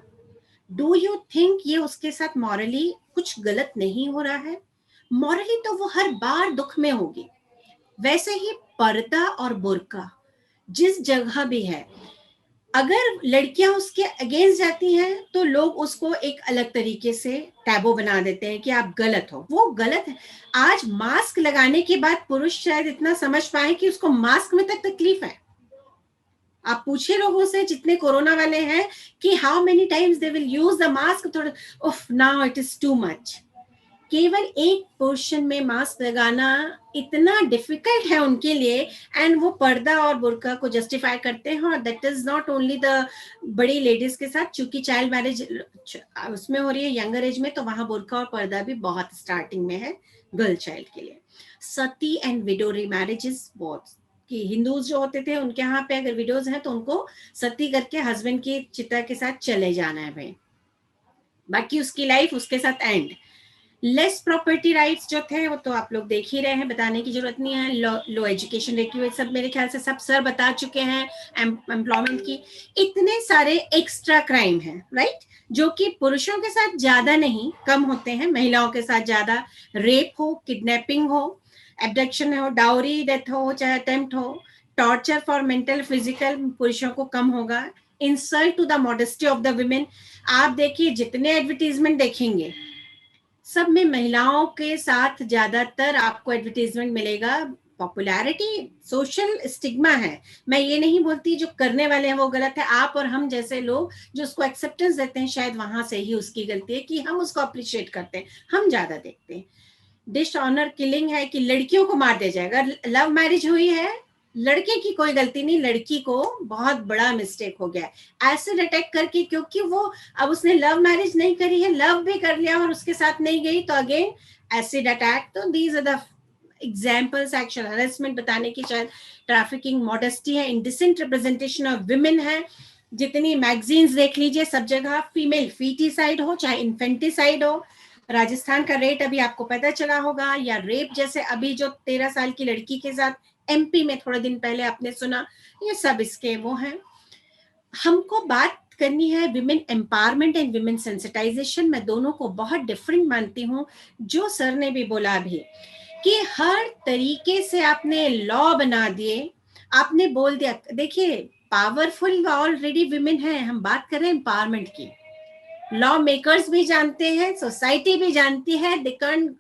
Speaker 4: डू यू थिंक ये उसके साथ मॉरली कुछ गलत नहीं हो रहा है? मॉरली तो वो हर बार दुख में होगी। वैसे ही पर्दा और बुर्का जिस जगह भी है, अगर लड़कियां उसके अगेंस्ट जाती हैं तो लोग उसको एक अलग तरीके से टैबू बना देते हैं कि आप गलत हो। वो गलत है। आज मास्क लगाने के बाद पुरुष शायद इतना समझ पाए कि उसको मास्क में तक तकलीफ है। आप पूछिए लोगों से जितने कोरोना वाले हैं कि how many times they will use the mask, थोड़ा उफ now it is too much. केवल एक पोर्शन में मास्क लगाना इतना डिफिकल्ट है उनके लिए, एंड वो पर्दा और बुर्का को जस्टिफाई करते हैं। और that is not only the बड़ी लेडीज के साथ, चूंकि चाइल्ड मैरिज उसमें हो रही है यंगर एज में, तो वहां बुर्का और पर्दा भी बहुत स्टार्टिंग में है गर्ल चाइल्ड के लिए। सती एंड विडो रीमैरिजेस बहुत, कि हिंदूज जो होते थे उनके यहाँ पे अगर विडोज हैं तो उनको सती करके हस्बैंड की चिता के साथ चले जाना है भाई, बाकी उसकी लाइफ उसके साथ एंड। लेस प्रॉपर्टी राइट्स जो थे वो तो आप लोग देख ही रहे हैं, बताने की जरूरत नहीं है। लो एजुकेशन रेट की, सब मेरे ख्याल से सब सर बता चुके हैं। एम्प्लॉयमेंट की, इतने सारे एक्स्ट्रा क्राइम हैं, राइट, जो कि पुरुषों के साथ ज्यादा नहीं, कम होते हैं, महिलाओं के साथ ज्यादा। रेप हो, किडनैपिंग हो, एब्डक्शन हो, डाउरी डेथ हो, चाहे अटेम्प्ट हो, टॉर्चर फॉर मेंटल फिजिकल, पुरुषों को कम होगा। Insult to the modesty of the women, आप देखिए जितने एडवर्टीजमेंट देखेंगे सब में महिलाओं के साथ ज्यादातर आपको एडवर्टीजमेंट मिलेगा। पॉपुलैरिटी, सोशल स्टिग्मा है। मैं ये नहीं बोलती जो करने वाले हैं वो गलत है, आप और हम जैसे लोग जो उसको एक्सेप्टेंस देते हैं शायद वहां से ही उसकी गलती है कि हम उसको अप्रिशिएट करते हैं, हम ज्यादा देखते हैं। डिस ऑनर किलिंग है कि लड़कियों को मार दिया जाएगा। लव मैरिज हुई है, लड़के की कोई गलती नहीं, लड़की को बहुत बड़ा मिस्टेक हो गया एसिड अटैक करके, क्योंकि वो अब उसने लव मैरिज नहीं करी है, लव भी कर लिया और उसके साथ नहीं गई तो अगेन एसिड अटैक। तो these are the examples. Sexual harassment बताने की, शायद ट्रैफिकिंग, मॉडेस्टी है, इंडिसेंट रिप्रेजेंटेशन ऑफ विमेन है। जितनी मैगजीन्स देख लीजिए सब जगह फीमेल फीटिसाइड हो चाहे इन्फेंटिसाइड हो। राजस्थान का रेट अभी आपको पता चला होगा, या रेप जैसे अभी जो 13 साल की लड़की के साथ एमपी में थोड़े दिन पहले आपने सुना, ये सब इसके वो हैं। हमको बात करनी है women empowerment and women sensitisation. मैं दोनों को बहुत डिफरेंट मानती हूँ। जो सर ने भी बोला अभी कि हर तरीके से आपने लॉ बना दिए, आपने बोल दिया। देखिए, पावरफुल ऑलरेडी विमेन है, हम बात कर रहे हैं एम्पावरमेंट की। लॉ मेकर्स भी जानते हैं, सोसाइटी भी जानती है, दे कैन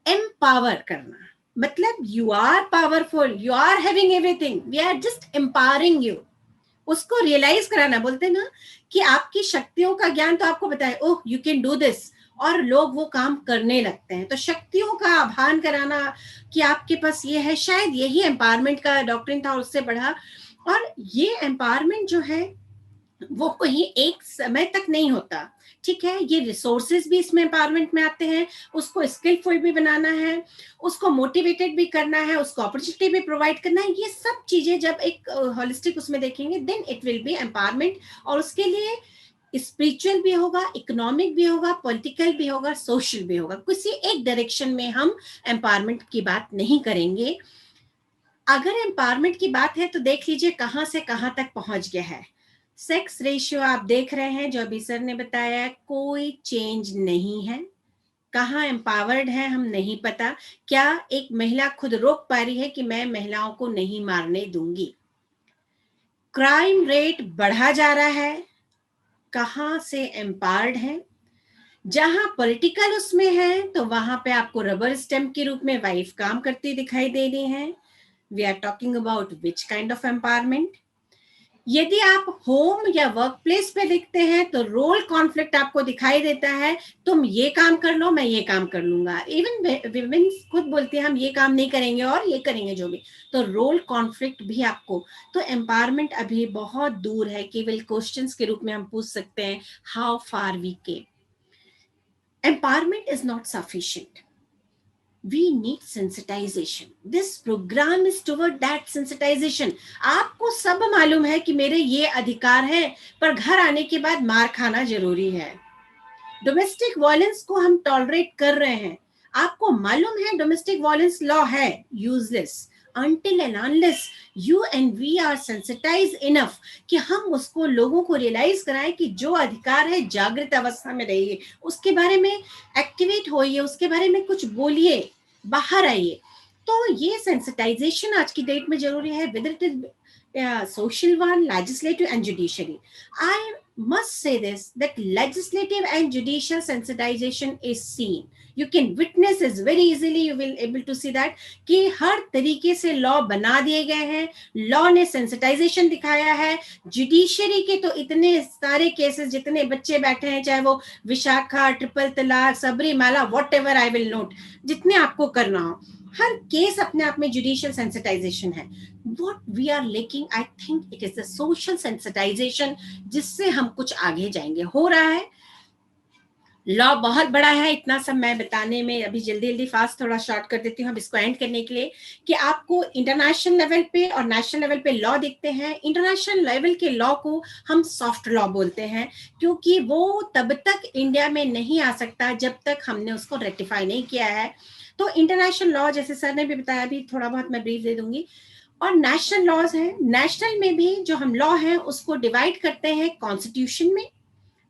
Speaker 4: एम्पावर करना, मतलब you are powerful, you are having everything, we are just empowering you. उसको रियलाइज कराना, बोलते ना कि आपकी शक्तियों का ज्ञान तो आपको बताए, oh you can do this, और लोग वो काम करने लगते हैं। तो शक्तियों का आभान कराना कि आपके पास ये है, शायद यही एम्पावरमेंट का डॉक्ट्रिन था, उससे बढ़ा। और ये एम्पावरमेंट जो है वो कहीं एक समय तक नहीं होता, ठीक है। ये रिसोर्सेज भी इसमें एम्पावरमेंट में आते हैं, उसको स्किलफुल भी बनाना है, उसको मोटिवेटेड भी करना है, उसको अपॉर्चुनिटी भी प्रोवाइड करना है। ये सब चीजें जब एक होलिस्टिक उसमें देखेंगे, then it will be empowerment. और उसके लिए स्पिरिचुअल भी होगा, इकोनॉमिक भी होगा, पॉलिटिकल भी होगा, सोशल भी होगा। किसी एक डायरेक्शन में हम एम्पावरमेंट की बात नहीं करेंगे। अगर एम्पावरमेंट की बात है तो देख लीजिए कहां से कहां तक पहुंच गया है। सेक्स रेशियो आप देख रहे हैं, जो अभी सर ने बताया, कोई चेंज नहीं है। कहाँ एम्पावर्ड है हम नहीं पता। क्या एक महिला खुद रोक पा रही है कि मैं महिलाओं को नहीं मारने दूंगी? क्राइम रेट बढ़ा जा रहा है, कहाँ से एम्पावर्ड है? जहां पॉलिटिकल उसमें है तो वहां पे आपको रबर स्टैम्प के रूप में वाइफ काम करती दिखाई दे रही है। We are talking about which kind of empowerment? यदि आप होम या वर्क प्लेस पे देखते हैं तो रोल कॉन्फ्लिक्ट आपको दिखाई देता है, तुम ये काम कर लो, मैं ये काम कर लूंगा। इवन विमेन खुद बोलती है हम ये काम नहीं करेंगे और ये करेंगे जो भी। तो रोल कॉन्फ्लिक्ट भी आपको, तो एम्पावरमेंट अभी बहुत दूर है। केवल क्वेश्चंस के रूप में हम पूछ सकते हैं, how far we came. Empowerment is not sufficient, we need sensitization. This program is toward that sensitization. आपको सब मालूम है कि मेरे ये अधिकार है, पर घर आने के बाद मार खाना जरूरी है। डोमेस्टिक वायलेंस को हम टॉलरेट कर रहे हैं। आपको मालूम है डोमेस्टिक वायलेंस लॉ है useless until and unless you and we are sensitized enough कि हम उसको लोगों को रियलाइज कराएं कि जो अधिकार है जागृत अवस्था में रहिए, उसके बारे में एक्टिवेट होइए, उसके बारे में कुछ बोलिए, बाहर आइए। तो ये सेंसिटाइजेशन आज की डेट में जरूरी है, whether it is social one, legislative and judiciary. I must say this, that legislative and judicial sensitization is seen. You can witness this very easily, you will able to see that कि हर तरीके से law बना दिए गए हैं, law ने sensitisation दिखाया है। जुडिशरी के तो इतने सारे केसेस, जितने बच्चे बैठे हैं, चाहे वो विशाखा, ट्रिपल तलाक, Sabarimala, whatever I will note, जितने आपको करना हो, हर केस अपने आप में जुडिशियल सेंसिटाइजेशन है। What we are lacking, I think it is the social sensitization, जिससे हम कुछ आगे जाएंगे। हो रहा है, लॉ बहुत बड़ा है। इतना सब मैं बताने में अभी जल्दी फास्ट थोड़ा शॉर्ट कर देती हूँ अब इसको एंड करने के लिए, कि आपको इंटरनेशनल लेवल पे और नेशनल लेवल पे लॉ दिखते हैं। इंटरनेशनल लेवल के लॉ को हम सॉफ्ट लॉ बोलते हैं, क्योंकि वो तब तक इंडिया में नहीं आ सकता जब तक हमने उसको रेटिफाई नहीं किया है। तो इंटरनेशनल लॉ, जैसे सर ने भी बताया, अभी थोड़ा बहुत मैं ब्रीफ दे दूंगी। और नेशनल लॉज हैं, नेशनल में भी जो हम लॉ हैं उसको डिवाइड करते हैं कॉन्स्टिट्यूशन में,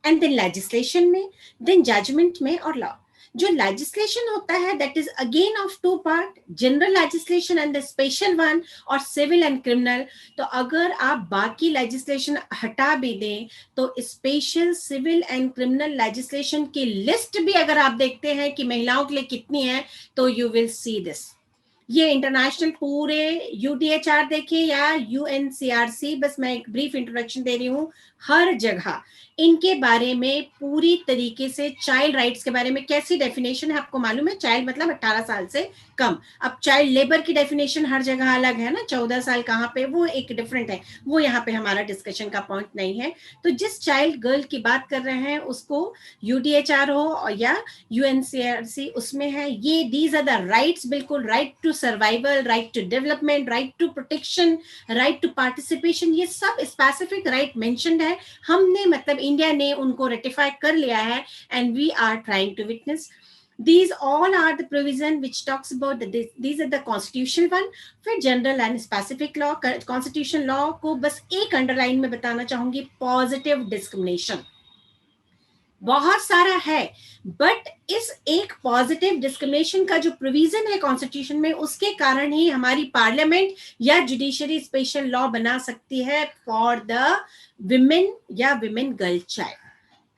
Speaker 4: एंड देन लेजिस्लेशन में, देन जजमेंट में, और लॉ। जो लेजिस्लेशन होता है that is again of two part, general legislation and the special one, और सिविल एंड क्रिमिनल। तो अगर आप बाकी लेजिस्लेशन हटा भी दें तो special, civil and criminal legislation की लिस्ट भी अगर आप देखते हैं कि महिलाओं के लिए कितनी है, तो यू विल सी दिस। ये इंटरनेशनल पूरे यूडीएचआर देखिए या यूएनसीआरसी, बस मैं एक ब्रीफ इंट्रोडक्शन दे रही हूँ, हर जगह इनके बारे में पूरी तरीके से, चाइल्ड राइट्स के बारे में कैसी डेफिनेशन है आपको मालूम है। चाइल्ड मतलब 18 साल से कम। अब चाइल्ड लेबर की डेफिनेशन हर जगह अलग है ना, 14 साल कहाँ पे, वो एक डिफरेंट है, वो यहाँ पे हमारा डिस्कशन का पॉइंट नहीं है। तो जिस चाइल्ड गर्ल की बात कर रहे हैं उसको यूडीएचआर हो या यूएनसीआरसी, उसमें है ये, दीज आर द राइट्स, बिल्कुल, right to survival, right to development, right to protection, right to participation, ये सब स्पेसिफिक राइट मेंशन्ड है। हमने, मतलब इंडिया ने उनको रेटिफाई कर लिया है, and we are trying to witness. These all are the provision which talks about these are the constitutional one. फिर general and specific law. Constitution law को बस एक अंडरलाइन में बताना चाहूंगी, पॉजिटिव डिस्क्रिमिनेशन। बहुत सारा है, बट इस एक पॉजिटिव डिस्क्रिमिनेशन का जो प्रोविजन है कॉन्स्टिट्यूशन में, उसके कारण ही हमारी पार्लियामेंट या जुडिशरी स्पेशल लॉ बना सकती है फॉर द विमेन या विमेन गर्ल चाइल्ड,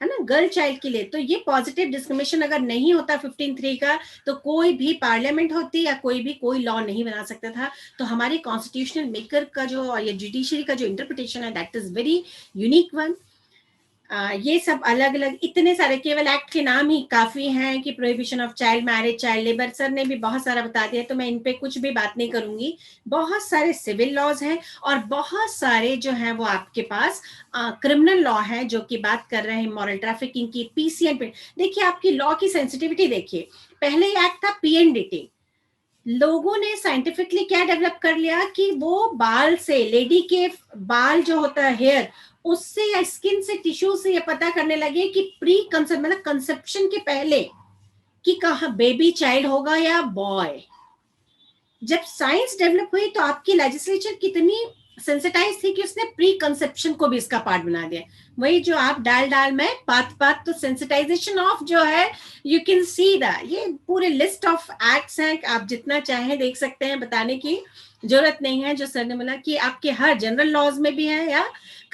Speaker 4: है ना, गर्ल चाइल्ड के लिए। तो ये पॉजिटिव डिस्क्रिमिनेशन अगर नहीं होता 15(3) का, तो कोई भी पार्लियामेंट होती या कोई लॉ नहीं बना सकता था। तो हमारे कॉन्स्टिट्यूशनल मेकर का जो या जुडिशरी का जो इंटरप्रिटेशन है, that is very unique one. ये सब अलग अलग इतने सारे, केवल एक्ट के नाम ही काफी हैं कि prohibition of child marriage, child labour, sir ने भी बहुत सारा बता दिया, तो मैं इन पे कुछ भी बात नहीं करूंगी। बहुत सारे सिविल लॉज हैं और बहुत सारे जो हैं वो आपके पास क्रिमिनल लॉ है, जो कि बात कर रहे हैं मॉरल ट्रैफिकिंग की, पीसीएन पे। देखिए आपकी लॉ की सेंसिटिविटी देखिए, पहले एक्ट था पीएनडीटी, लोगों ने साइंटिफिकली क्या डेवलप कर लिया कि वो बाल से, लेडी के बाल जो होता है हेयर, उससे या स्किन से, टिश्यू से ये पता करने लगे कि प्री कंसेप्ट मतलब कंसेप्शन के पहले कि कहाँ बेबी चाइल्ड होगा या बॉय। जब साइंस डेवलप हुई तो आपकी लेजिस्लेचर कितनी सेंसिटाइज थी कि उसने प्री कंसेप्शन को भी इसका पार्ट बना दिया। वही जो आप डाल में पात तो सेंसिटाइजेशन ऑफ जो है, यू कैन सी दैट, ये पूरे लिस्ट ऑफ एक्ट्स हैं, आप जितना चाहें देख सकते हैं, बताने की जरूरत नहीं है। जो सर ने बोला कि आपके हर जनरल लॉज में भी है या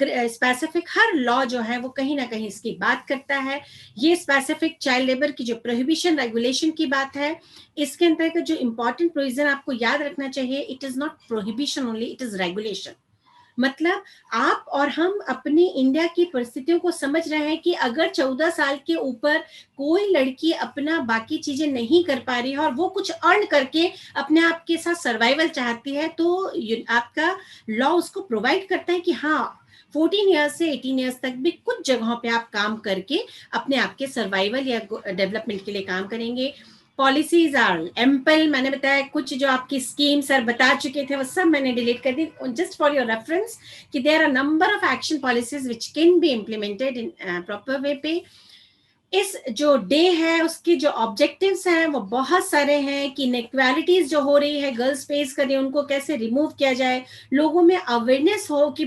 Speaker 4: स्पेसिफिक, हर लॉ जो है वो कहीं ना कहीं इसकी बात करता है। ये स्पेसिफिक चाइल्ड लेबर की जो प्रोहिबिशन रेगुलेशन की बात है, इसके अंतर्गत जो इंपॉर्टेंट प्रोविजन आपको याद रखना चाहिए, it is not prohibition only, it is regulation. मतलब आप और हम अपनी इंडिया की परिस्थितियों को समझ रहे हैं कि अगर 14 साल के ऊपर कोई लड़की अपना बाकी चीजें नहीं कर पा रही है और वो कुछ अर्न करके अपने आप के साथ सर्वाइवल चाहती है, तो आपका लॉ उसको प्रोवाइड करता है कि हाँ 14 ईयर्स से 18 ईयर्स तक भी कुछ जगहों पे आप काम करके अपने आप के सर्वाइवल या डेवलपमेंट के लिए काम करेंगे। पॉलिसीज आर एम्पल, मैंने बताया कुछ जो आपकी स्कीम सर बता चुके थे वो सब मैंने डिलीट कर दी, जस्ट फॉर योर रेफरेंस कि there are number of action policies which can be implemented in proper way पे। इस जो डे है उसके जो ऑब्जेक्टिव्स हैं वो बहुत सारे हैं कि इनइक्वालिटीज जो हो रही है गर्ल्स फेस कर रही है उनको कैसे रिमूव किया जाए, लोगों में अवेयरनेस हो कि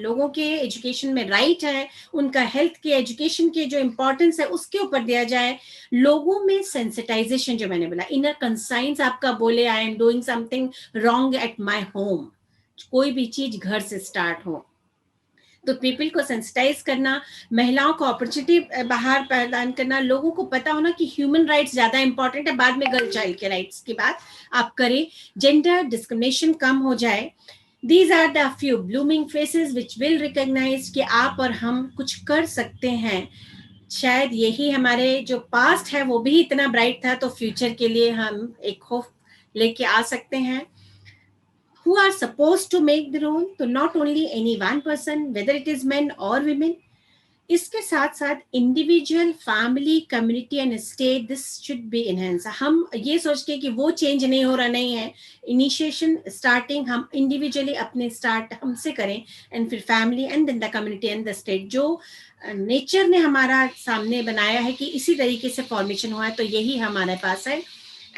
Speaker 4: लोगों के एजुकेशन में राइट है, उनका हेल्थ के एजुकेशन के जो इम्पोर्टेंस है उसके ऊपर दिया जाए, लोगों में सेंसिटाइजेशन, जो मैंने बोला इनर कंसाइंस आपका बोले I am doing something wrong at my home, कोई भी चीज घर से स्टार्ट हो तो पीपल को सेंसिटाइज करना, महिलाओं को अपॉर्चुनिटी बाहर प्रदान करना, लोगों को पता होना कि ह्यूमन राइट्स ज्यादा इंपॉर्टेंट है, बाद में गर्ल चाइल्ड के राइट्स की बात आप करें, जेंडर डिस्क्रिमिनेशन कम हो जाए। These are the few blooming faces which will recognize कि आप और हम कुछ कर सकते हैं। शायद यही हमारे जो पास्ट है वो भी इतना ब्राइट था, तो फ्यूचर के लिए हम एक होप लेके आ सकते हैं। Who are supposed to make the role, तो not only any one person, whether it is men or women, इसके साथ साथ individual, family, community and state, this should be enhance. हम ये सोच के कि वो चेंज नहीं हो रहा, नहीं है, इनिशिएशन स्टार्टिंग हम इंडिविजुअली अपने स्टार्ट हमसे करें, एंड फिर family and then the community and the state. जो नेचर ने हमारा सामने बनाया है कि इसी तरीके से फॉर्मेशन हुआ है, तो यही हमारे पास है।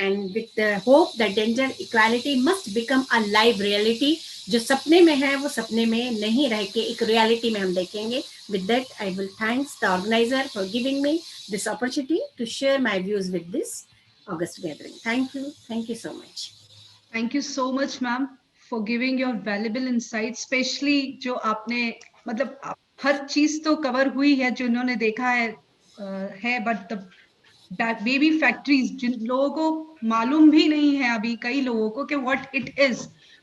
Speaker 4: And with the hope that gender equality must become a live reality, जो सपने में है वो सपने में नहीं रह के एक रियलिटी में हम देखेंगे। With that, I will thanks the organizer for giving me this opportunity to share my views with this August gathering. Thank you so much.
Speaker 1: Thank you so much, ma'am, for giving your valuable insights, especially जो आपने मतलब हर चीज तो cover हुई है जो इन्होंने देखा है, but the बेबी फैक्ट्रीज, जिन लोगों को मालूम भी नहीं है अभी कई लोगों को कि व्हाट इट इज,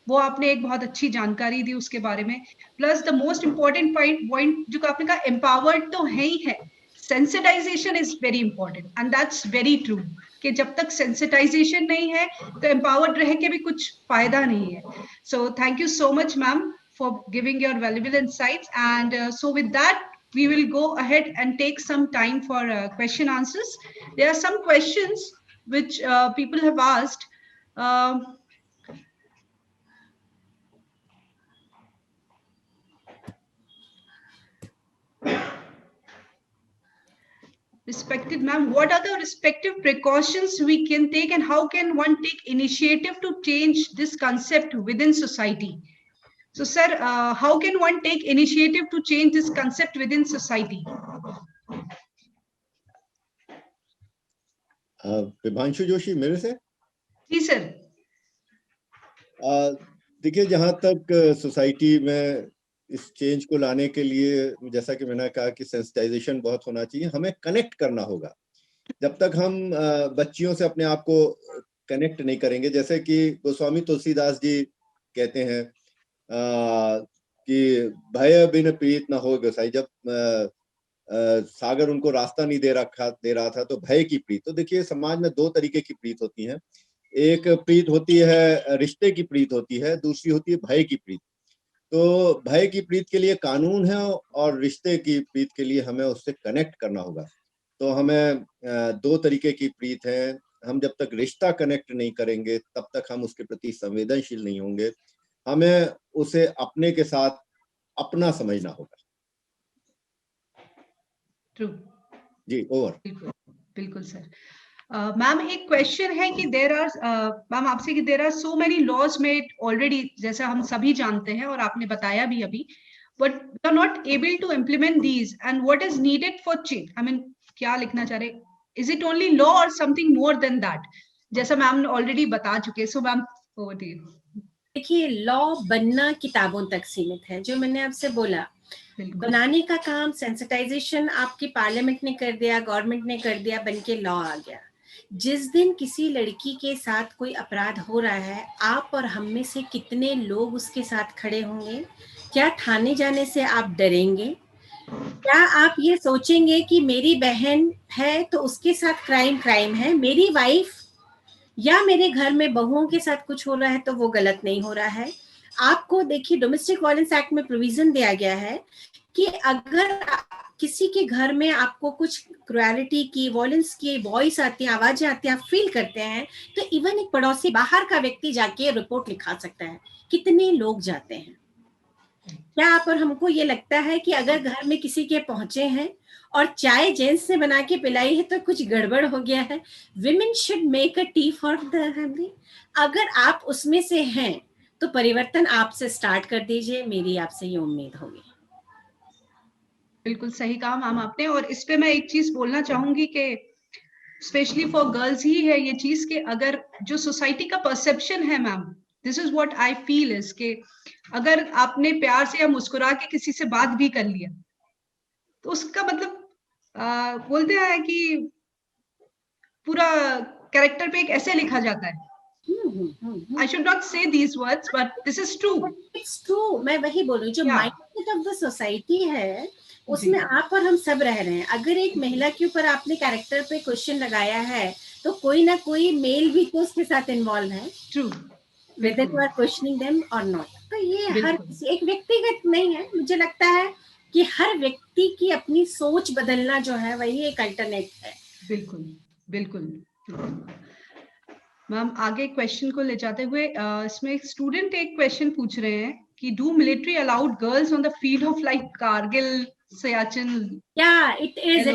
Speaker 1: वो आपने एक बहुत अच्छी जानकारी दी उसके बारे में। Plus the most important point जो आपने कहा, एम्पावर्ड तो है ही है, sensitisation is very important and that's very true कि जब तक सेंसिटाइजेशन नहीं है तो एम्पावर्ड रह के भी कुछ फायदा नहीं है। So thank you so much ma'am for giving your valuable insights, and so with that we will go ahead and take some time for question answers. There are some questions which people have asked. Respected ma'am, what are the respective precautions we can take, and how can one take initiative to change this concept within society? So sir, how can one take initiative to change this concept within society?
Speaker 2: Vibhanshu Joshi मेरे से।
Speaker 1: जी sir.
Speaker 2: देखिए, जहाँ तक society में इस change को लाने के लिए, जैसा कि मैंने कहा कि सेंसिटाइजेशन बहुत होना चाहिए, हमें कनेक्ट करना होगा। जब तक हम बच्चियों से अपने आप को कनेक्ट नहीं करेंगे, जैसे कि गोस्वामी तुलसीदास जी कहते हैं कि भय बिन प्रीत न हो गोसाई। जब सागर उनको रास्ता नहीं दे रहा था तो भय की प्रीत। तो देखिए, समाज में दो तरीके की प्रीत होती है। एक प्रीत होती है, रिश्ते की प्रीत होती है, दूसरी होती है भय की प्रीत। तो भय की प्रीत के लिए कानून है और रिश्ते की प्रीत के लिए हमें उससे कनेक्ट करना होगा। तो हमें दो तरीके की प्रीत है। हम जब तक रिश्ता कनेक्ट नहीं करेंगे तब तक हम उसके प्रति संवेदनशील नहीं होंगे। हमें उसे अपने के साथ अपना समझना होगा।
Speaker 1: ट्रू।
Speaker 2: जी, ओवर।
Speaker 1: बिल्कुल बिल्कुल सर। मैम एक क्वेश्चन है कि देर आर मैम आपसे कि there are so many laws made already, जैसा हम सभी जानते हैं और आपने बताया भी अभी, but we are not able to implement these and what is needed for change. I mean क्या लिखना चाह रहे, इज इट ओनली लॉ और समथिंग मोर देन दैट, जैसा मैम ने ऑलरेडी बता चुके। So ma'am over to you.
Speaker 4: देखिए, लॉ बनना किताबों तक सीमित है, जो मैंने आपसे बोला। बनाने का काम, सेंसिटाइजेशन आपकी पार्लियामेंट ने कर दिया, गवर्नमेंट ने कर दिया, बन के लॉ आ गया। जिस दिन किसी लड़की के साथ कोई अपराध हो रहा है, आप और हम में से कितने लोग उसके साथ खड़े होंगे? क्या थाने जाने से आप डरेंगे? क्या आप ये सोचेंगे कि मेरी बहन है तो उसके साथ क्राइम है, मेरी वाइफ या मेरे घर में बहुओं के साथ कुछ हो रहा है तो वो गलत नहीं हो रहा है? आपको देखिए, डोमेस्टिक वायलेंस एक्ट में प्रोविजन दिया गया है कि अगर किसी के घर में आपको कुछ क्रुएलिटी की, वायलेंस की वॉइस आती है, आवाजें आती है, आप फील करते हैं, तो इवन एक पड़ोसी बाहर का व्यक्ति जाके रिपोर्ट लिखा सकता है। कितने लोग जाते हैं? क्या आप और हमको ये लगता है कि अगर घर में किसी के पहुंचे हैं और चाय जेंट्स ने बना के पिलाई है तो कुछ गड़बड़ हो गया है? Women should make a T for the family. अगर आप उसमें से हैं तो परिवर्तन आपसे स्टार्ट कर दीजिए, मेरी आपसे ये उम्मीद होगी।
Speaker 1: बिल्कुल सही कहा मैम आपने। और इस पे मैं एक चीज बोलना चाहूंगी कि स्पेशली फॉर गर्ल्स ही है ये चीज कि अगर जो सोसाइटी का परसेप्शन है ma'am, this is what I feel is कि अगर आपने प्यार से या मुस्कुरा के किसी से बात भी कर लिया तो उसका मतलब बोलते हैं कि पूरा कैरेक्टर पे एक ऐसे लिखा जाता है। I should not say these words, but this is true.
Speaker 4: It's true. मैं वही बोल रही हूँ, जो
Speaker 1: Yeah.
Speaker 4: Mindset of the society है उसमें आप और हम सब रह रहे हैं। अगर एक महिला के ऊपर आपने कैरेक्टर पे क्वेश्चन लगाया है तो कोई ना कोई मेल भी तो उसके साथ इन्वॉल्व है।
Speaker 1: True.
Speaker 4: Whether you are questioning them or not. तो ये हर किसी, एक व्यक्तिगत नहीं है। मुझे लगता है कि हर व्यक्ति की अपनी सोच बदलना जो है वही एक अल्टरनेट है।
Speaker 1: बिल्कुल बिल्कुल। मैम आगे क्वेश्चन को ले जाते हुए इसमें एक स्टूडेंट एक क्वेश्चन पूछ रहे हैं कि do military allowed girls on the field of like Kargil, Siachen?
Speaker 4: Yeah, it is.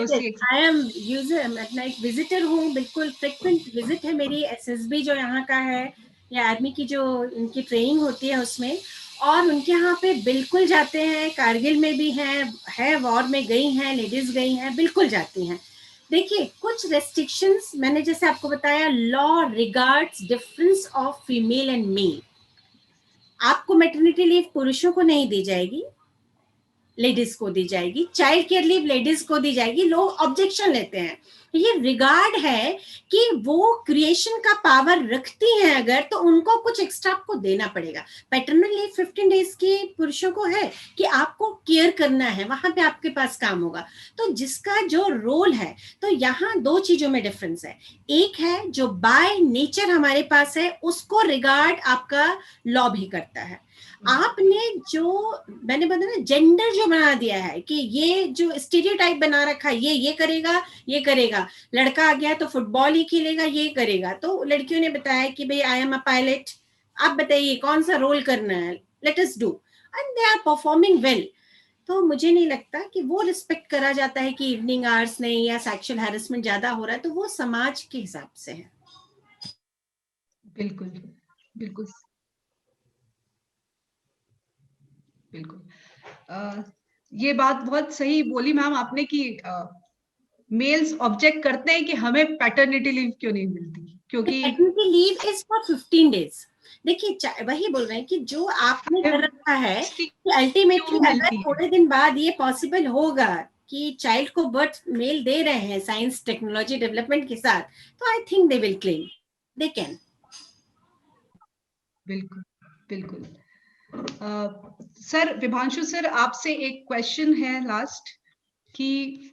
Speaker 4: I am user, मैं एक विजिटर हूँ, बिल्कुल फ्रिक्वेंट विजिट है मेरी एसएसबी जो यहाँ का है, या आर्मी की जो इनकी ट्रेनिंग होती है उसमें, और उनके यहाँ पे बिल्कुल जाते हैं। कारगिल में भी है वॉर में गई हैं, लेडीज गई हैं, बिल्कुल जाती हैं। देखिए, कुछ रेस्ट्रिक्शंस मैंने जैसे आपको बताया, law regards difference of female and male. आपको मैटरनिटी लीव पुरुषों को नहीं दी जाएगी, लेडीज को दी जाएगी। चाइल्ड केयर लीव लेडीज को दी जाएगी। लोग ऑब्जेक्शन लेते हैं। ये रिगार्ड है कि वो क्रिएशन का पावर रखती हैं अगर, तो उनको कुछ एक्स्ट्रा आपको देना पड़ेगा। पैटर्नल लीव 15 डेज की पुरुषों को है कि आपको केयर करना है, वहां पे आपके पास काम होगा। तो जिसका जो रोल है, तो यहाँ दो चीजों में डिफरेंस है। एक है जो बाय नेचर हमारे पास है, उसको रिगार्ड आपका लॉ भी करता है। आपने जो मैंने बताया ना, जेंडर जो बना दिया है कि ये जो स्टीरियोटाइप बना रखा है, ये करेगा, ये करेगा, लड़का आ गया तो फुटबॉल ही खेलेगा, ये करेगा। तो लड़कियों ने बताया कि भाई आई एम अ पायलट, आप बताइए कौन सा रोल करना है, let us do, and they are performing well. तो मुझे नहीं लगता कि वो रिस्पेक्ट करा जाता है कि इवनिंग आवर्स नहीं, या सेक्सुअल हैरेसमेंट ज्यादा हो रहा है, तो वो समाज के हिसाब से है।
Speaker 1: बिल्कुल बिल्कुल बिल्कुल। ये बात बहुत सही बोली मैम आपने कि मेल्स ऑब्जेक्ट करते हैं कि हमें पैटर्निटी लीव क्यों नहीं मिलती, क्योंकि
Speaker 4: paternity leave is for 15 days। देखिए वही बोल रहे हैं कि जो आपने कर रखा है कि अल्टीमेटली अगर थोड़े दिन बाद ये पॉसिबल होगा कि चाइल्ड को बर्थ मेल दे रहे हैं साइंस टेक्नोलॉजी डेवलपमेंट के साथ, तो I think they will claim, they can.
Speaker 1: बिल्कुल बिल्कुल। सर विभांशु सर, आपसे एक क्वेश्चन है लास्ट कि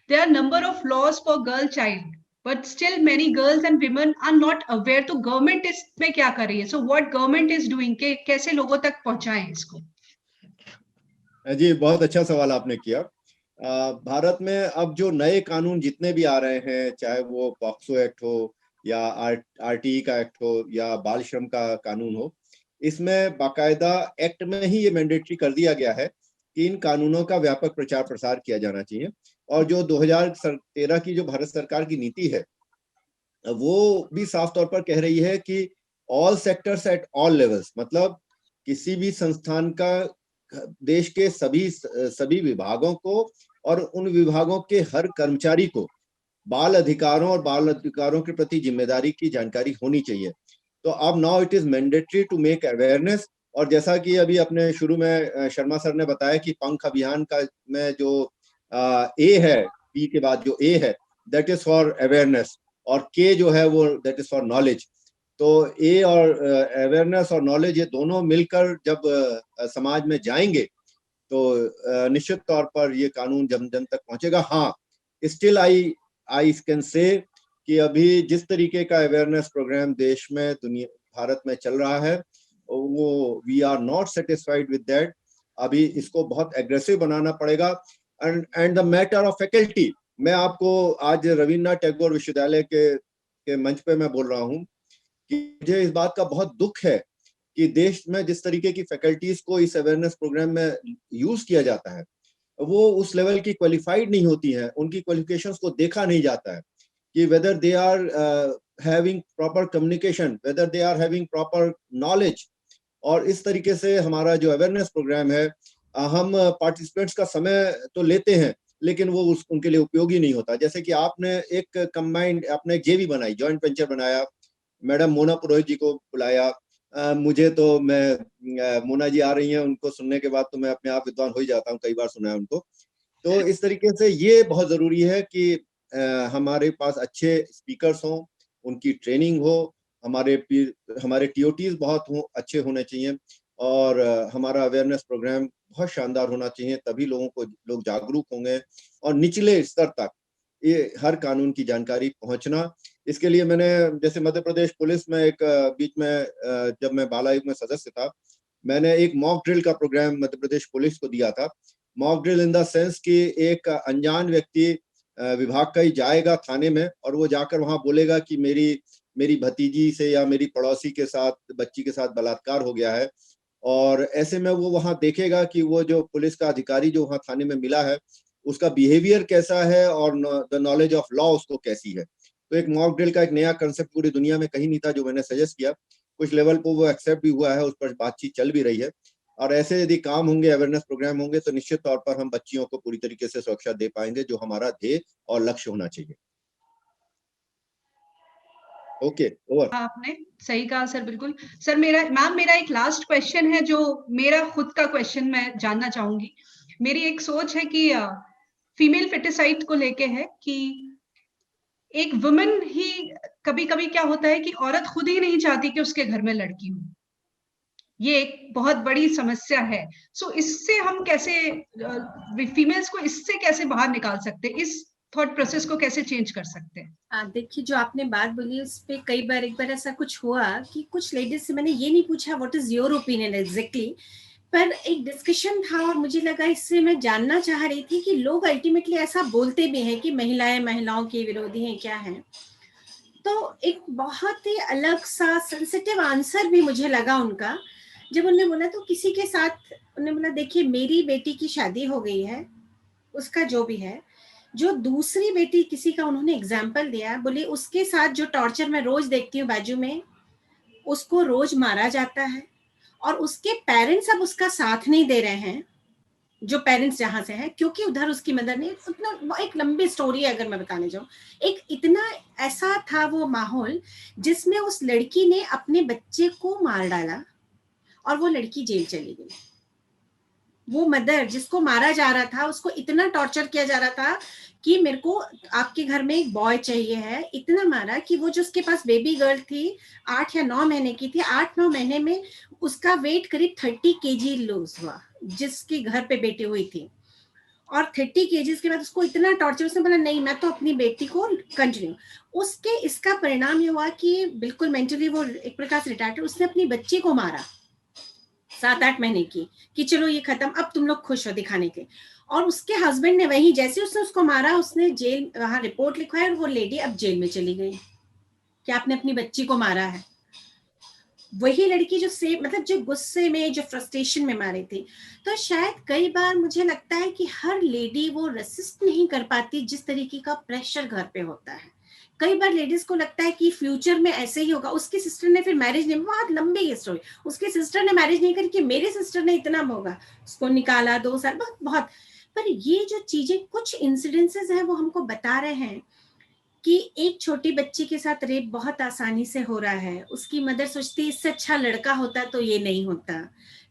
Speaker 1: there are number of laws for girl child but still many girls and women are not aware, तो गवर्नमेंट इसमें क्या कर रही है? So what government is doing, के कैसे लोगों तक पहुंचाएं इसको?
Speaker 2: जी, बहुत अच्छा सवाल आपने किया। भारत में अब जो नए कानून जितने भी आ रहे हैं, चाहे वो पॉक्सो एक्ट हो या आरटीई का एक्ट हो या बाल श्रम का कानून हो, इसमें बाकायदा एक्ट में ही ये मैंडेटरी कर दिया गया है कि इन कानूनों का व्यापक प्रचार प्रसार किया जाना चाहिए। और जो 2013 की जो भारत सरकार की नीति है, वो भी साफ तौर पर कह रही है कि all sectors at all levels, मतलब किसी भी संस्थान का देश के सभी विभागों को और उन विभागों के हर कर्मचारी को बाल अधिकारों और बाल अधिकारों के प्रति जिम्मेदारी की जानकारी होनी चाहिए। तो अब now it is mandatory to make awareness. और जैसा कि अभी अपने शुरू में शर्मा सर ने बताया कि पंख अभियान का में जो ए है, पी के बाद जो ए है, दैट इज फॉर अवेयरनेस, और के जो है वो दैट इज फॉर नॉलेज। तो ए और अवेयरनेस और नॉलेज, ये दोनों मिलकर जब समाज में जाएंगे तो निश्चित तौर पर ये कानून जन जन तक पहुंचेगा। हाँ, स्टिल आई कैन से कि अभी जिस तरीके का अवेयरनेस प्रोग्राम देश में भारत में चल रहा है, वो we are not satisfied with that. अभी इसको बहुत एग्रेसिव बनाना पड़ेगा। And the matter of faculty, मैं आपको आज रविन्द्रनाथ टैगोर विश्वविद्यालय के मंच पे मैं बोल रहा हूँ कि मुझे इस बात का बहुत दुख है कि देश में जिस तरीके की फैकल्टीज को इस अवेयरनेस प्रोग्राम में यूज किया जाता है, वो उस लेवल की क्वालिफाइड नहीं होती हैं, उनकी क्वालिफिकेशंस को देखा नहीं जाता है कि whether they are having proper communication, whether they are having proper knowledge. और इस तरीके से हमारा जो अवेयरनेस प्रोग्राम है, हम पार्टिसिपेंट्स का समय तो लेते हैं लेकिन वो उनके लिए उपयोगी नहीं होता। जैसे कि आपने एक कंबाइंड, आपने एक जेवी बनाई, जॉइंट वेंचर बनाया, मैडम मोना पुरोहित जी को बुलाया। मुझे तो मोना जी आ रही हैं, उनको सुनने के बाद तो मैं अपने आप विद्वान हो ही जाता हूँ, कई बार सुना है उनको। तो इस तरीके से ये बहुत जरूरी है कि हमारे पास अच्छे स्पीकर्स हों, उनकी ट्रेनिंग हो, हमारे टीओटीज बहुत अच्छे होने चाहिए, और हमारा अवेयरनेस प्रोग्राम बहुत शानदार होना चाहिए। तभी लोग जागरूक होंगे और निचले स्तर तक ये हर कानून की जानकारी पहुंचना। इसके लिए मैंने, जैसे मध्य प्रदेश पुलिस में एक बीच में जब मैं बाल आयोग में सदस्य था, मैंने एक मॉक ड्रिल का प्रोग्राम मध्य प्रदेश पुलिस को दिया था। Mock drill in the sense कि एक अनजान व्यक्ति विभाग का ही जाएगा थाने में, और वो जाकर वहां बोलेगा कि मेरी भतीजी से या मेरी पड़ोसी के साथ, बच्ची के साथ बलात्कार हो गया है। और ऐसे में वो वहां देखेगा कि वो जो पुलिस का अधिकारी जो वहां थाने में मिला है, उसका बिहेवियर कैसा है और द नॉलेज ऑफ लॉ उसको कैसी है। तो एक मॉक ड्रिल का एक नया कंसेप्ट पूरी दुनिया में कहीं नहीं था, जो मैंने सजेस्ट किया। कुछ लेवल पर वो एक्सेप्ट भी हुआ है, उस पर बातचीत चल भी रही है। और ऐसे यदि काम होंगे, अवेयरनेस प्रोग्राम होंगे, तो निश्चित तौर पर हम बच्चियों को पूरी तरीके से सुरक्षा दे पाएंगे, जो हमारा ध्येय और लक्ष्य होना चाहिए। Okay, over.
Speaker 1: आपने सही कहा सर, बिल्कुल। सर मेरा एक लास्ट क्वेश्चन है, जो मेरा खुद का क्वेश्चन मैं जानना चाहूंगी। मेरी एक सोच है कि फीमेल फेटिसाइड को लेके है कि एक वुमेन ही, कभी कभी क्या होता है कि औरत खुद ही नहीं चाहती कि उसके घर में लड़की हो। ये एक बहुत बड़ी समस्या है। सो इससे हम कैसे फीमेल्स को इससे कैसे बाहर निकाल सकते हैं, इस थॉट प्रोसेस को कैसे चेंज कर सकते हैं?
Speaker 4: देखिए, जो आपने बात बोली उस पे कई बार एक बार ऐसा कुछ हुआ कि कुछ लेडीज से मैंने ये नहीं पूछा what is your opinion exactly, पर एक डिस्कशन था और मुझे लगा इससे मैं जानना चाह रही थी कि लोग अल्टीमेटली ऐसा बोलते भी हैं कि महिलाओं की विरोधी हैं, क्या हैं। तो एक बहुत ही अलग सा सेंसिटिव आंसर भी मुझे लगा उनका, जब उन्होंने बोला तो किसी के साथ, उन्होंने बोला देखिए मेरी बेटी की शादी हो गई है, उसका जो भी है, जो दूसरी बेटी किसी का उन्होंने एग्जाम्पल दिया, बोली उसके साथ जो टॉर्चर मैं रोज देखती हूँ बाजू में, उसको रोज मारा जाता है और उसके पेरेंट्स अब उसका साथ नहीं दे रहे हैं, जो पेरेंट्स जहां से हैं, क्योंकि उधर उसकी मदर ने उतना, एक लंबी स्टोरी है अगर मैं बताने जाऊं, एक इतना ऐसा था वो माहौल जिसमें उस लड़की ने अपने बच्चे को मार डाला और वो लड़की जेल चली गई। वो मदर जिसको मारा जा रहा था उसको इतना टॉर्चर किया जा रहा था कि मेरे को आपके घर में एक बॉय चाहिए है, इतना मारा कि वो जो उसके पास बेबी गर्ल थी 8 या 9 महीने की थी, 8-9 महीने में उसका वेट करीब 30 kg लूज हुआ, जिसके घर पे बेटी हुई थी। और 30 kg के बाद उसको इतना टॉर्चर, उसने बोला नहीं मैं तो अपनी बेटी को कंटिन्यू, उसके इसका परिणाम ये हुआ कि बिल्कुल मेंटली वो एक प्रकार से रिटायर्ड, उसने अपनी बच्ची को मारा 7-8 महीने की, कि चलो ये खत्म, अब तुम लोग खुश हो दिखाने के। और उसके हस्बैंड ने वही, जैसे उसने उसको मारा, उसने जेल वहां रिपोर्ट लिखवाया और वो लेडी अब जेल में चली गई कि आपने अपनी बच्ची को मारा है। वही लड़की जो मतलब जो गुस्से में, जो फ्रस्ट्रेशन में मारी थी। तो शायद कई बार मुझे लगता है कि हर लेडी वो रेसिस्ट नहीं कर पाती जिस तरीके का प्रेशर घर पे होता है। कई बार लेडीज को लगता है कि फ्यूचर में ऐसे ही होगा। उसकी सिस्टर ने फिर मैरिज नहीं, बहुत लंबी है स्टोरी, उसकी सिस्टर ने मैरिज नहीं करी कि मेरे सिस्टर ने इतना होगा, उसको निकाला 2 साल, बहुत। पर ये जो चीजें, कुछ इंसिडेंसेस हैं वो हमको बता रहे हैं कि एक छोटी बच्ची के साथ रेप बहुत आसानी से हो रहा है। उसकी मदर सोचती है इससे अच्छा लड़का होता तो ये नहीं होता।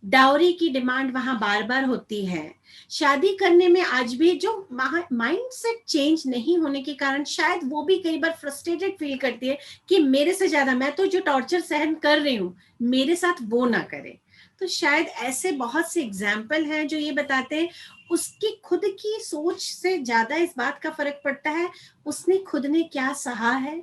Speaker 4: डाउरी की डिमांड वहां बार बार होती है। शादी करने में आज भी जो माइंडसेट चेंज नहीं होने के कारण शायद वो भी कई बार फ्रस्ट्रेटेड फील करती है कि मेरे से ज्यादा, मैं तो जो टॉर्चर सहन कर रही हूँ मेरे साथ वो ना करे। तो शायद ऐसे बहुत से एग्जाम्पल हैं जो ये बताते हैं उसकी खुद की सोच से ज्यादा इस बात का फर्क पड़ता है उसने खुद ने क्या सहा है,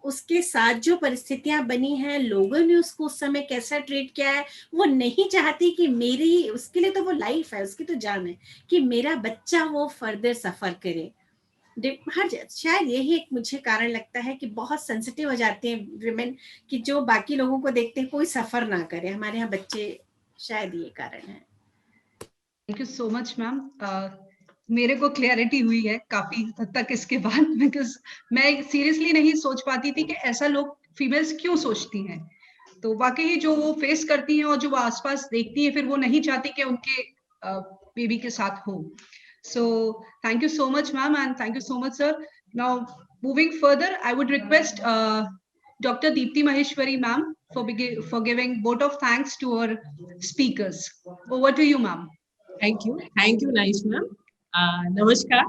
Speaker 4: उसके साथ जो परिस्थितियां बनी हैं, लोगों ने उसको उस समय कैसा ट्रीट किया है। वो नहीं चाहती कि मेरी, उसके लिए तो वो लाइफ है, उसकी तो जान है कि मेरा बच्चा वो फर्दर सफर करे। हर शायद यही एक मुझे कारण लगता है कि बहुत सेंसिटिव हो जाते हैं विमेन, कि जो बाकी लोगों को देखते हैं कोई सफर ना करे, हमारे यहाँ बच्चे, शायद ये कारण है।
Speaker 1: Thank you so much ma'am. मेरे को क्लैरिटी हुई है काफी हद तक इसके बाद, बिकॉज मैं सीरियसली नहीं सोच पाती थी कि ऐसा लोग फीमेल्स क्यों सोचती हैं। तो वाकई जो वो फेस करती हैं और जो वो आसपास देखती हैं, फिर वो नहीं चाहती कि उनके बेबी के साथ हो। So thank you so much ma'am, and thank you so much sir. Now moving further, I would request Dr. Deepti Maheshwari ma'am for giving vote of thanks to our speakers. Over to you ma'am.
Speaker 5: Thank you nice ma'am. नमस्कार,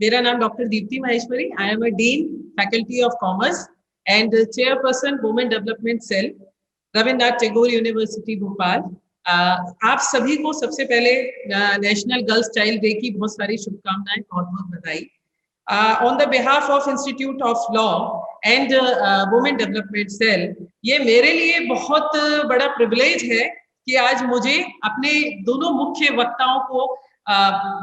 Speaker 5: मेरा नाम doctor Deepti Maheshwari, I am a dean faculty of commerce and chairperson women development cell, Rabindranath Tagore university Bhopal. आप सभी को सबसे पहले national girls child day की बहुत सारी शुभकामनाएं, बहुत बहुत बधाई। On the behalf of institute of law and women development cell, ये मेरे लिए बहुत बड़ा प्रिविलेज है कि आज मुझे अपने दोनों मुख्य वक्ताओं को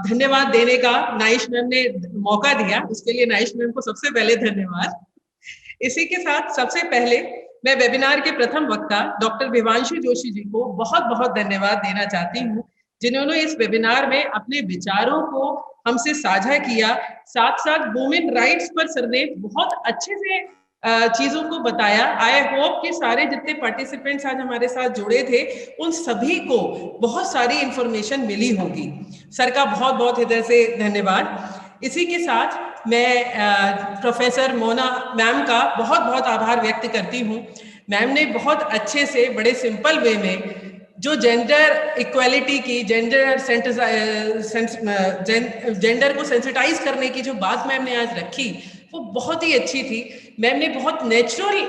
Speaker 5: धन्यवाद देने का नाइश मैम ने मौका दिया, उसके लिए नाइश मैम को सबसे पहले धन्यवाद। इसी के साथ सबसे पहले मैं वेबिनार के प्रथम वक्ता डॉक्टर विभांशु जोशी जी को बहुत बहुत धन्यवाद देना चाहती हूँ, जिन्होंने इस वेबिनार में अपने विचारों को हमसे साझा किया, साथ साथ वुमेन राइट्स पर सर ने बहुत अच्छे से चीजों को बताया। आई होप कि सारे जितने पार्टिसिपेंट्स आज हमारे साथ जुड़े थे उन सभी को बहुत सारी इंफॉर्मेशन मिली होगी। सर का बहुत बहुत हृदय से धन्यवाद। इसी के साथ मैं प्रोफेसर मोना मैम का बहुत बहुत आभार व्यक्त करती हूँ। मैम ने बहुत अच्छे से बड़े सिंपल वे में जो जेंडर इक्वालिटी की, जेंडर को सेंसिटाइज करने की जो बात मैम ने आज रखी वो बहुत ही अच्छी थी। मैम ने बहुत नेचुरल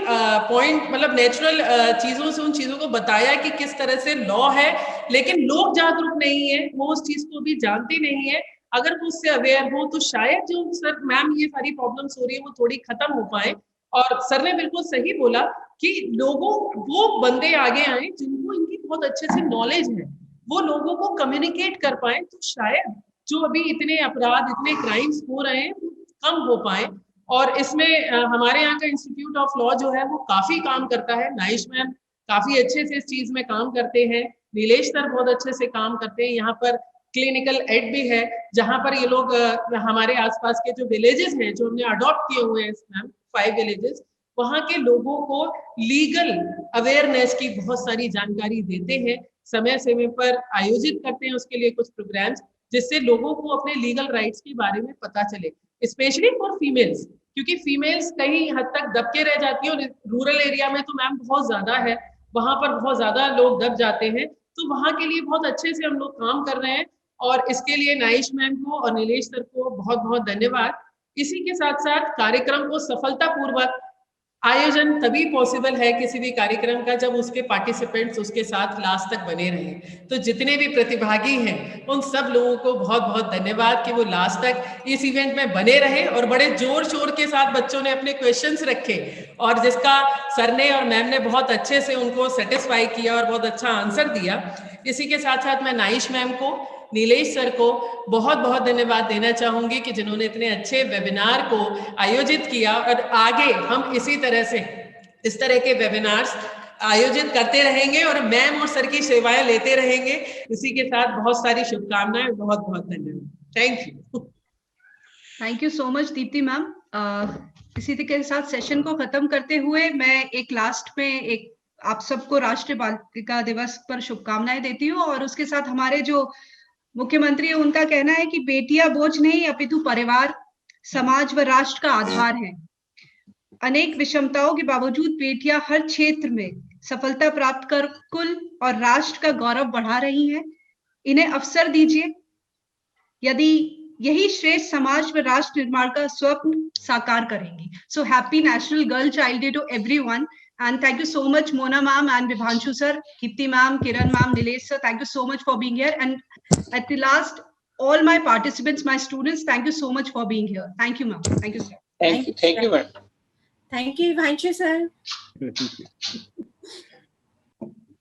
Speaker 5: पॉइंट, मतलब नेचुरल चीज़ों से उन चीज़ों को बताया कि किस तरह से लॉ है, लेकिन लोग जागरूक नहीं है, वो उस चीज़ को भी जानते नहीं है। अगर वो उससे अवेयर हो तो शायद जो सर मैम ये सारी प्रॉब्लम्स हो रही है वो थोड़ी खत्म हो पाए। और सर ने बिल्कुल सही बोला कि लोगों, वो बंदे आगे आए जिनको इनकी बहुत अच्छे से नॉलेज है, वो लोगों को कम्युनिकेट कर पाए, तो शायद जो अभी इतने अपराध, इतने क्राइम्स हो रहे हैं वो कम हो पाए। और इसमें हमारे यहाँ का इंस्टीट्यूट ऑफ लॉ जो है वो काफी काम करता है। नाइश मैम काफी अच्छे से इस चीज में काम करते हैं, नीलेश सर बहुत अच्छे से काम करते हैं। यहाँ पर क्लिनिकल एड भी है, जहाँ पर ये लोग हमारे आसपास के जो विलेजेस हैं जो हमने अडॉप्ट किए हुए हैं मैम, 5 विलेजेस, वहाँ के लोगों को लीगल अवेयरनेस की बहुत सारी जानकारी देते हैं। समय समय पर आयोजित करते हैं उसके लिए कुछ प्रोग्राम्स, जिससे लोगों को अपने लीगल राइट्स के बारे में पता चले, स्पेशली फॉर फीमेल्स, क्योंकि फीमेल्स कहीं हद तक दबके रह जाती है। और रूरल एरिया में तो मैम बहुत ज्यादा है, वहां पर बहुत ज्यादा लोग दब जाते हैं, तो वहां के लिए बहुत अच्छे से हम लोग काम कर रहे हैं। और इसके लिए नाइश मैम को और नीलेश सर को बहुत बहुत धन्यवाद। इसी के साथ साथ कार्यक्रम को सफलतापूर्वक आयोजन तभी पॉसिबल है किसी भी कार्यक्रम का जब उसके पार्टिसिपेंट्स उसके साथ लास्ट तक बने रहें। तो जितने भी प्रतिभागी हैं उन सब लोगों को बहुत बहुत धन्यवाद कि वो लास्ट तक इस इवेंट में बने रहे और बड़े जोर शोर के साथ बच्चों ने अपने क्वेश्चंस रखे और जिसका सर ने और मैम ने बहुत अच्छे से उनको सेटिस्फाई किया और बहुत अच्छा आंसर दिया। इसी के साथ साथ मैं नाइश मैम को, नीलेश सर को बहुत बहुत धन्यवाद देना चाहूंगी कि जिन्होंने इतने अच्छे वेबिनार को आयोजित किया और आगे हम इसी तरह से इस तरह के वेबिनार्स आयोजित करते रहेंगे और मैम और सर की सेवाएं लेते रहेंगे। इसी के साथ बहुत सारी शुभकामनाएं, बहुत बहुत धन्यवाद। Thank you.
Speaker 1: Thank you so much Deepti ma'am. इसी के साथ सेशन को खत्म करते हुए मैं एक लास्ट में एक आप सबको राष्ट्रीय बालिका दिवस पर शुभकामनाएं देती हूँ। और उसके साथ हमारे जो मुख्यमंत्री है उनका कहना है कि बेटियां बोझ नहीं अपितु परिवार, समाज व राष्ट्र का आधार है। अनेक विषमताओं के बावजूद बेटियां हर क्षेत्र में सफलता प्राप्त कर कुल और राष्ट्र का गौरव बढ़ा रही हैं। इन्हें अवसर दीजिए, यदि यही श्रेष्ठ समाज व राष्ट्र निर्माण का स्वप्न साकार करेंगी। So happy national girl child day to everyone and thank you so much Mona ma'am and Vibhanshu sir, Deepti ma'am, Kiran ma'am, Nilesh sir, thank you so much for being here. And at the last, all my participants, my students, thank you so much for being here. Thank you ma'am. Thank you sir.
Speaker 3: Thank you ma'am.
Speaker 4: Thank you Vibhanshu sir.